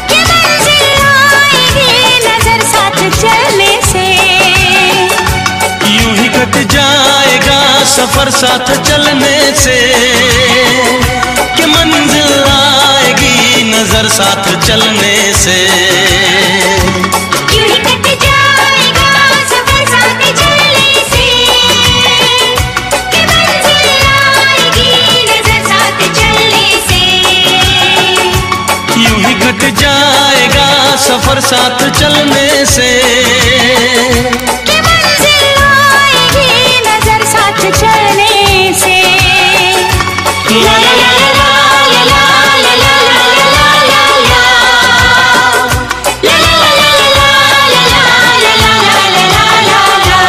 कि मंजिल आएगी नजर साथ चलने से। यूं ही कट जाएगा सफर साथ चलने से, कि मंजिल आएगी नजर साथ चलने से। यूं ही कट जाएगा सफर साथ चलने से, कि मंजिल आएगी नजर साथ चलने से। यूं ही कट जाएगा सफर साथ चलने से, कि मंजिल आएगी नजर साथ चलने से। ला ला ला ला ला ला ला ला ला ला ला ला ला ला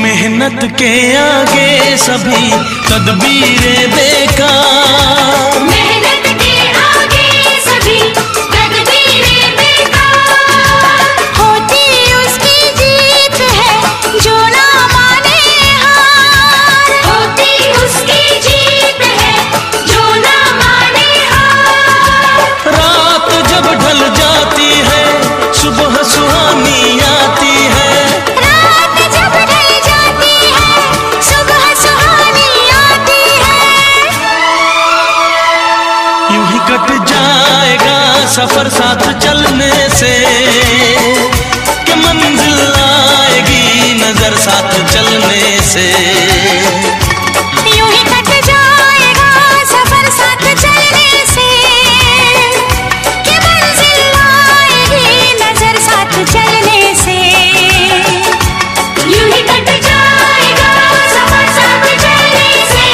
मेहनत के आगे सभी तदबीरें बेकार। मेहनत के आगे सभी तकदीरें बेकार। होती उसकी जीत है जो ना माने हार। होती उसकी जीत है जो ना माने हार। रात जब ढल जाती है सुबह सुहानी आती है। रात जब ढल जाती है सुबह सुहानी आती है। यूं ही कट जाएगा सफर साथ चलने से, कि मंजिल आएगी नजर साथ चलने से। यूं ही कट जाएगा सफर साथ चलने से, कि मंजिल आएगी नजर साथ चलने से। यूं ही कट जाएगा सफर साथ चलने से,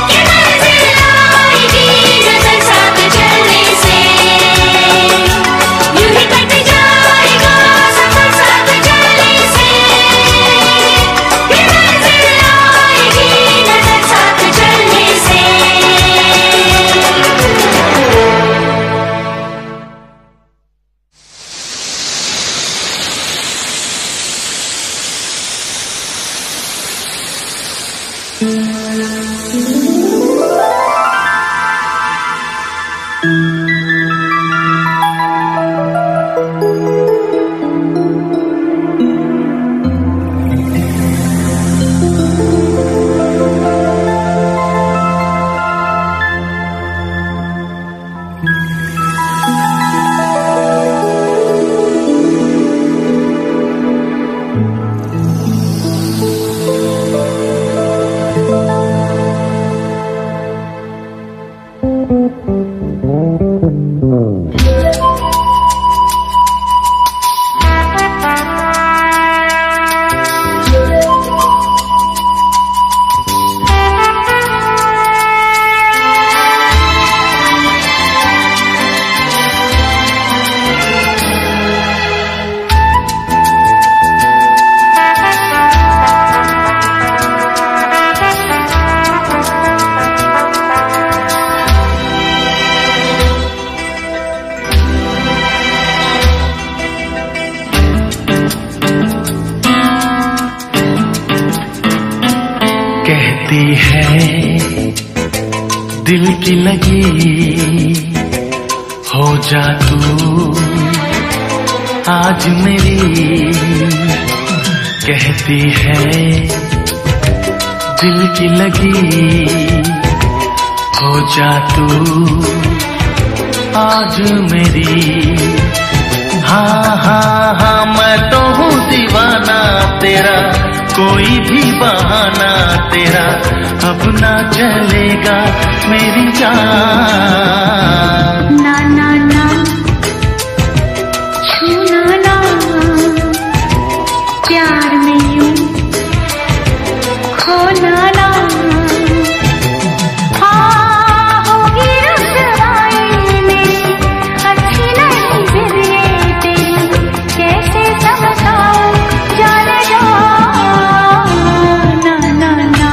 कि मंजिल आएगी नजर साथ चलने से। यूं ही कट जाएगा सफर साथ चलने से, कि मंजिल आएगी नजर साथ चलने से। कहती है दिल की लगी हो जा तू आज मेरी। कहती है दिल की लगी हो जा तू आज मेरी। हाँ हाँ हाँ मैं तो हूँ दीवाना तेरा, कोई भी बहाना तेरा अब ना चलेगा मेरी जान। ना ना ना छूना ना प्यार में यूं खोना ना। हाँ होगी रुसवाई मेरी, अच्छी नहीं फिर ये तेरी, कैसे समझाऊं जाने जा। ना ना ना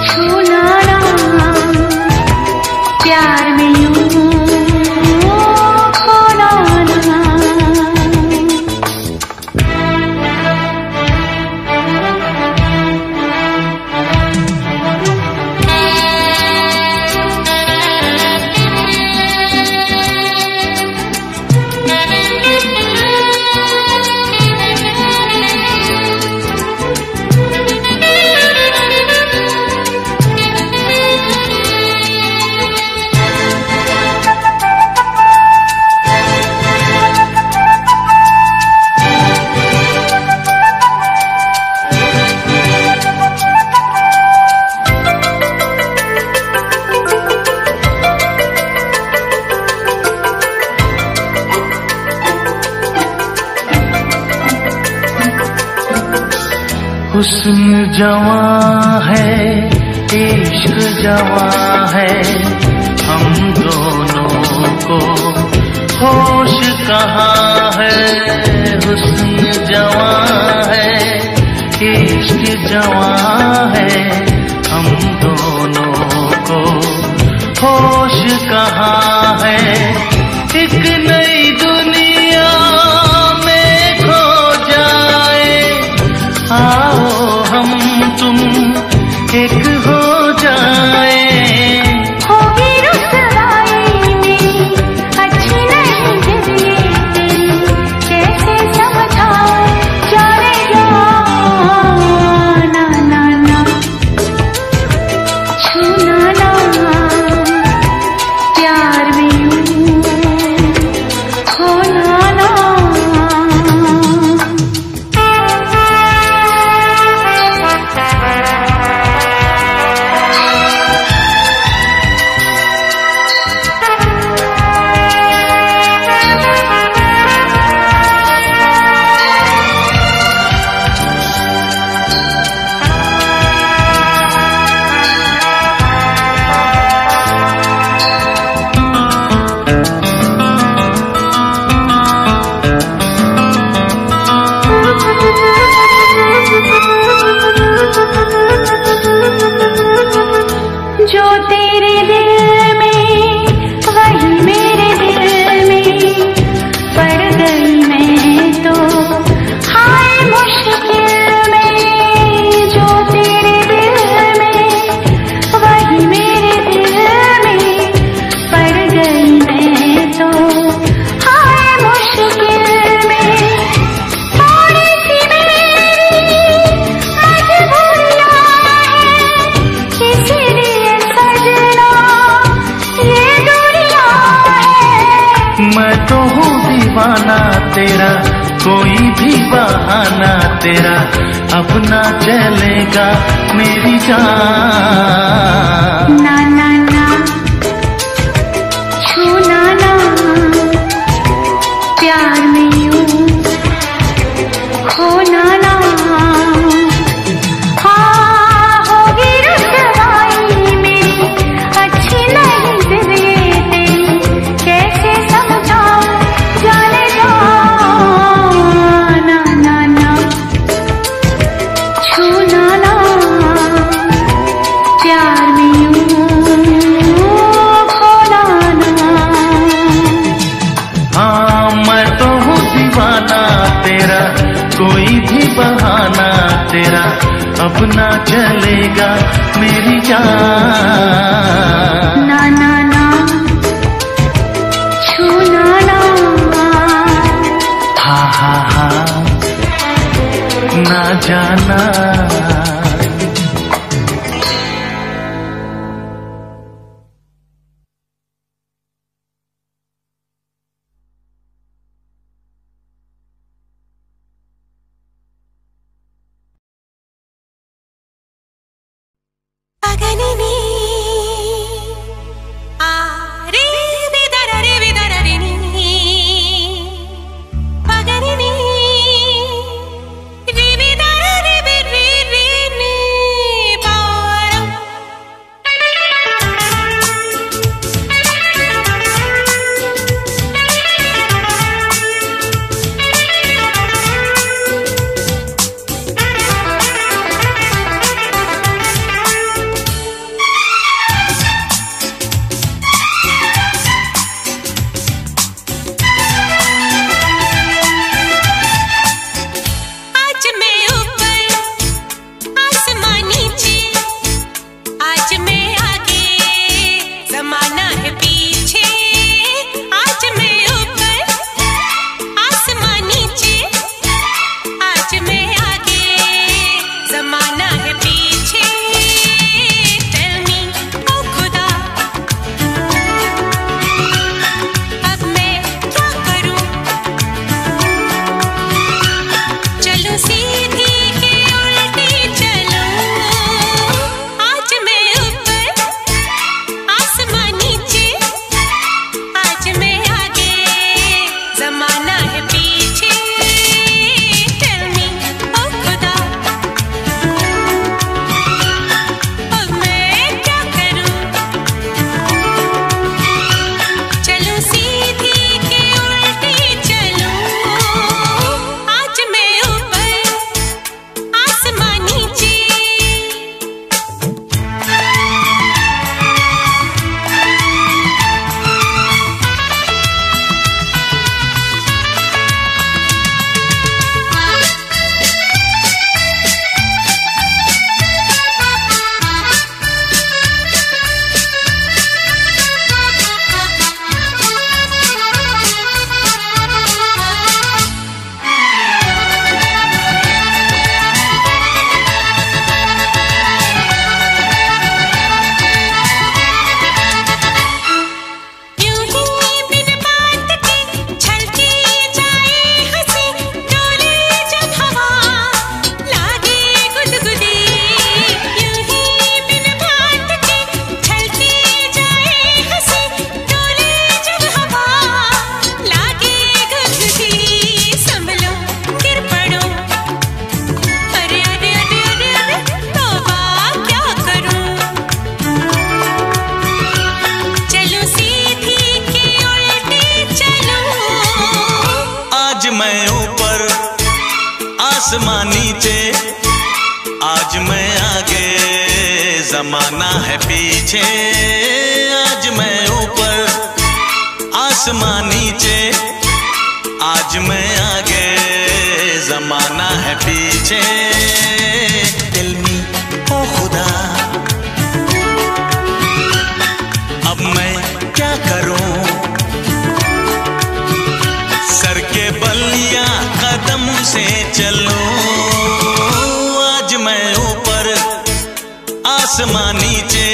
छूना ना प्यार में यूं खोना ना। हुस्न जवां है इश्क जवां है, हम दोनों को होश कहाँ है। हुस्न जवां है इश्क जवां है, हम दोनों को होश कहाँ है। एक नई दुनिया में खो जाए, आओ हम तुम एक हो जाए। होगी रुसवाई मेरी, अच्छी नहीं फिर ये तेरी, कैसे समझाऊं जाने जा। ना ना ना छूना ना प्यार में यूं खोना ना। जो तेरे दिल में वही मेरे दिल में पड़ गई मैं तो हाय मुश्किल में। जो तेरे दिल में वही मेरे दिल में पड़ गई मैं तो हाय मुश्किल में। थोड़ी सी मेरी मजबूरियां हैं, इसीलिए सजना ये दूरियां हैं। मैं तो हूँ दीवाना तेरा, कोई भी बहाना तेरा अब ना चलेगा मेरी जान। ना ना ना छूना ना प्यार में यूं खोना ना। हाँ होगी रुसवाई मेरी, अच्छी नहीं फिर ये तेरी, कैसे समझाऊं जाने जा। ना ना ना छूना ना प्यार में यूं खोना ना। हाँ मैं तो हूँ दीवाना तेरा, कोई भी बहाना तेरा अब ना चलेगा मेरी जान। ना ना ना छूना ना, हा हा हा ना जाना। आसमां नीचे, आज मैं आगे जमाना है पीछे। आज मैं ऊपर आसमां नीचे, आज मैं आगे जमाना है पीछे। दिल में ओ खुदा अब मैं क्या करूं, सर के बल या कदम से चलूं। आज मैं ऊपर आसमां नीचे,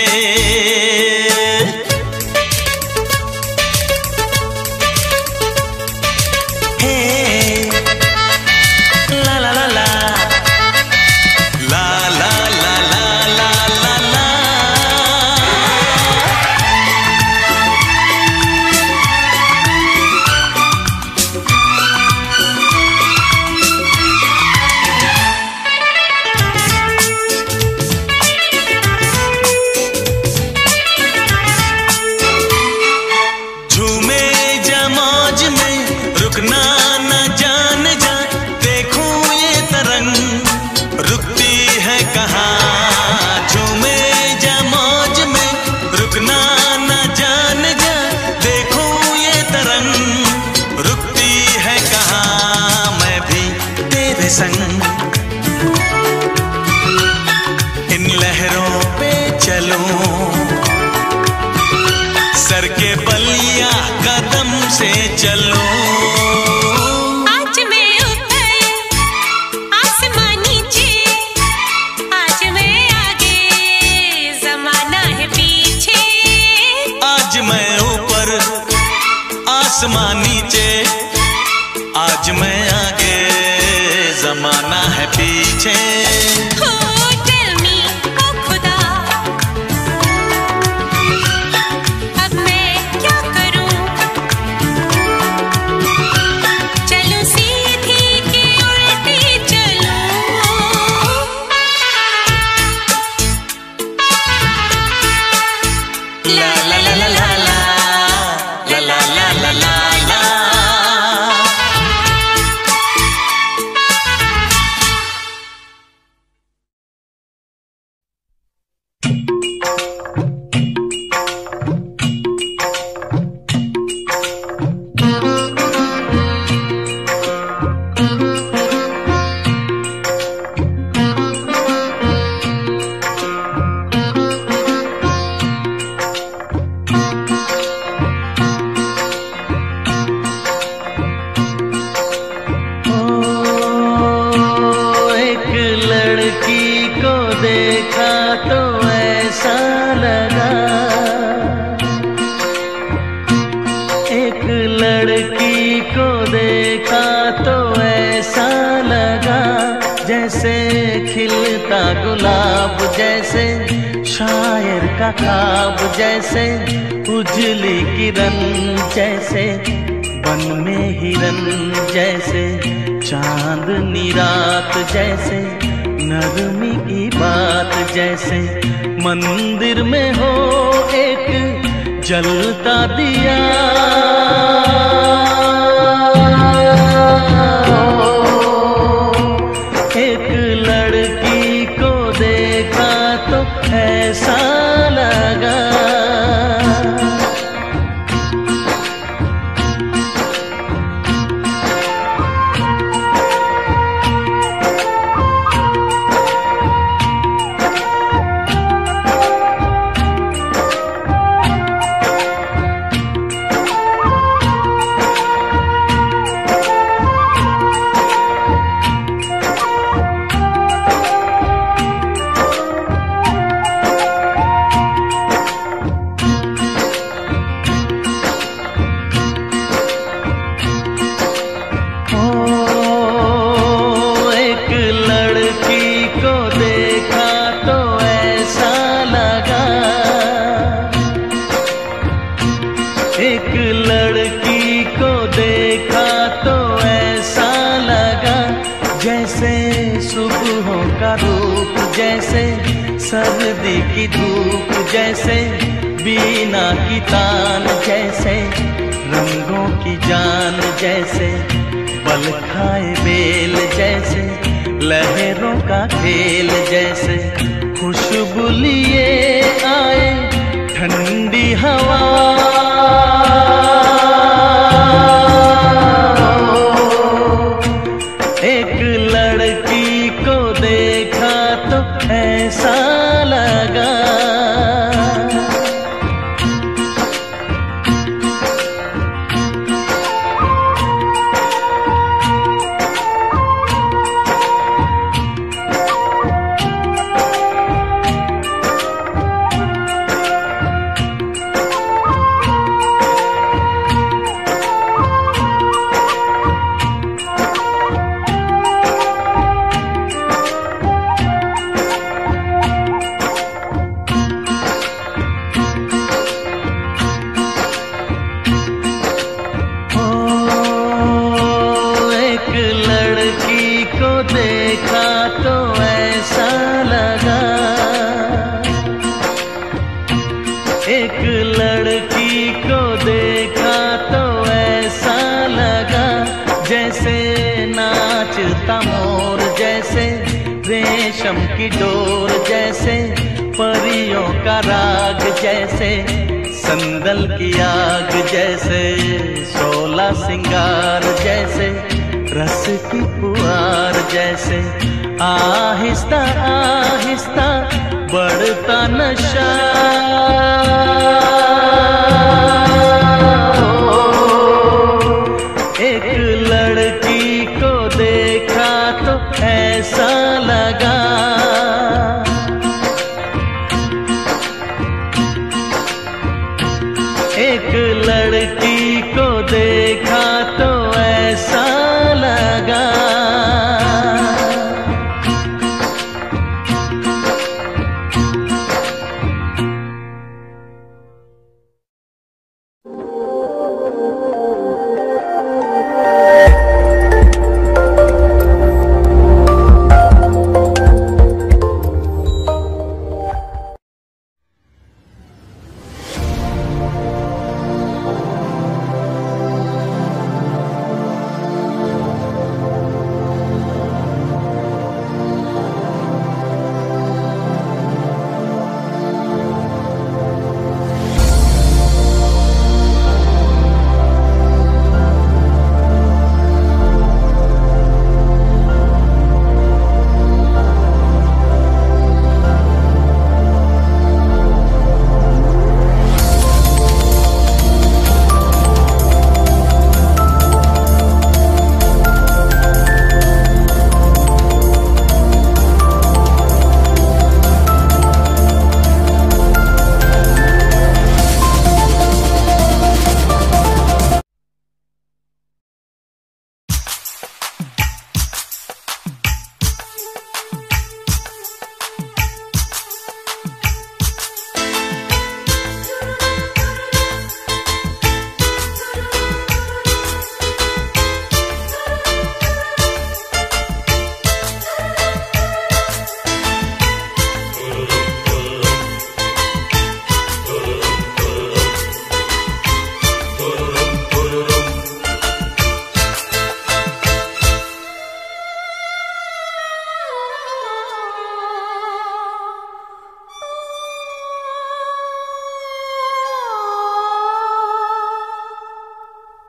चलूं। आज मैं ऊपर आसमां नीचे, आज मैं आगे जमाना है पीछे। आज मैं ऊपर आसमां नीचे, आज मैं आगे जमाना है पीछे। गुलाब जैसे शायर का ख्वाब, जैसे उजली किरण, जैसे वन में हिरन, जैसे चांदनी रात, जैसे नरमी की बात, जैसे मंदिर में हो एक जलता दिया। एक लड़की को देखा तो ऐसा लगा, सर्दी की धूप जैसे बीना की तान, जैसे रंगों की जान, जैसे बल खाए बेल, जैसे लहरों का खेल, जैसे खुशबू लिए आए ठंडी हवा। एक लड़की को देखा तो ऐसा लगा, देखा तो ऐसा लगा, एक लड़की को देखा तो ऐसा लगा, जैसे नाचता मोर, जैसे रेशम की डोर, जैसे परियों का राग, जैसे संदल की आग, जैसे शोला सिंगार, जैसे रस की पुआर, जैसे आहिस्ता आहिस्ता बढ़ता नशा।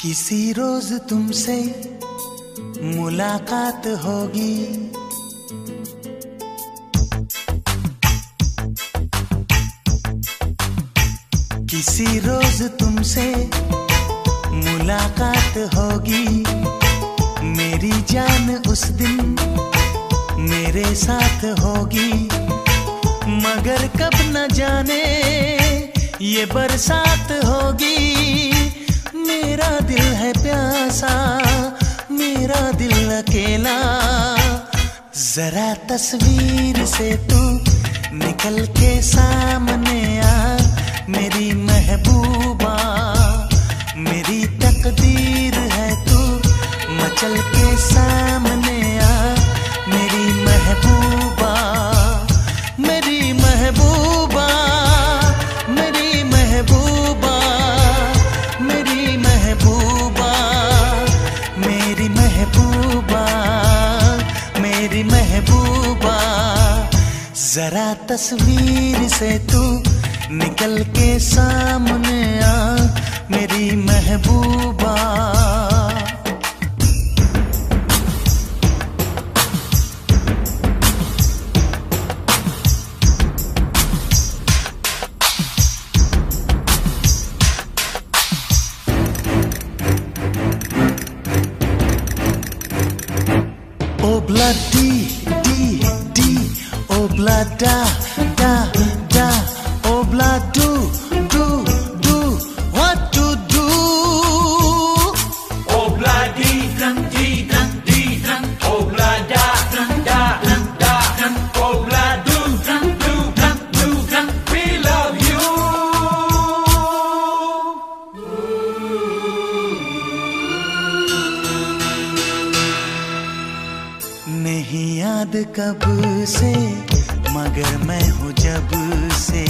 किसी रोज तुमसे मुलाकात होगी, किसी रोज तुमसे मुलाकात होगी। मेरी जान उस दिन मेरे साथ होगी, मगर कब न जाने ये बरसात होगी। मेरा दिल है प्यासा, मेरा दिल अकेला, जरा तस्वीर से तू निकल के सामने आ मेरी महबूबा। मेरी तकदीर है तू मचल के सामने आ मेरी महबूबा, मेरी महबूबा, मेरी महबूबा, मेरी महबूबा, मेरी महबूबा, मेरी महबूबा। जरा तस्वीर से तू निकल के सामने आ मेरी महबूबा। Obla di di di, obla da da da, obla do do do, what to do? Obla di dran di dran di dran, obla da da da, obla do dran do dran do dran. We love you. नहीं याद कब से मगर मैं हूँ जब से,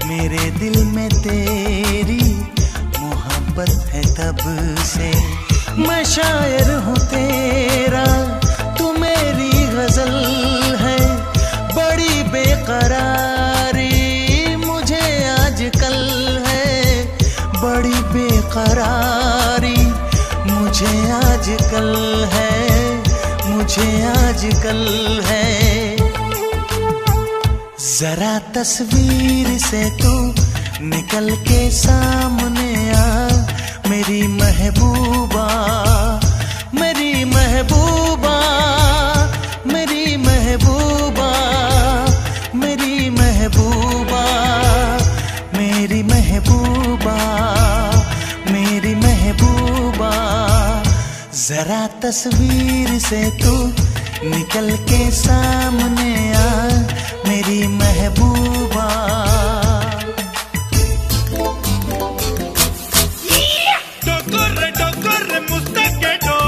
मेरे दिल में तेरी मोहब्बत है तब से। मैं शायर हूँ तेरा, तू मेरी गजल है, बड़ी बेकरारी मुझे आजकल है, बड़ी बेकरारी मुझे आजकल है, मुझे आजकल है। जरा तस्वीर से तू निकल के सामने आ मेरी महबूबा, मेरी महबूबा, मेरी महबूबा, मेरी महबूबा, मेरी महबूबा, मेरी महबूबा। जरा तस्वीर से तू निकल के सामने आ मेरी महबूबा। Corre, mustaquero,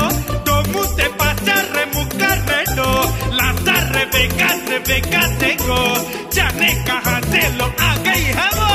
todo te pasa remucarredo, las Rebecas, Rebeca tengo, ya ne kahan se lo a gई है वो।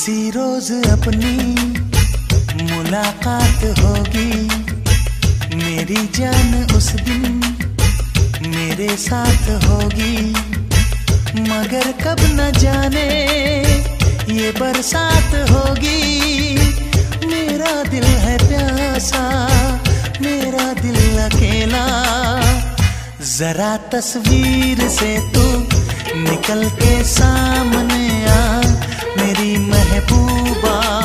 किसी रोज अपनी मुलाकात होगी, मेरी जान उस दिन मेरे साथ होगी। मगर कब न जाने ये बरसात होगी। मेरा दिल है प्यासा, मेरा दिल अकेला। जरा तस्वीर से तू निकल के सामने आ, मेरी महबूबा।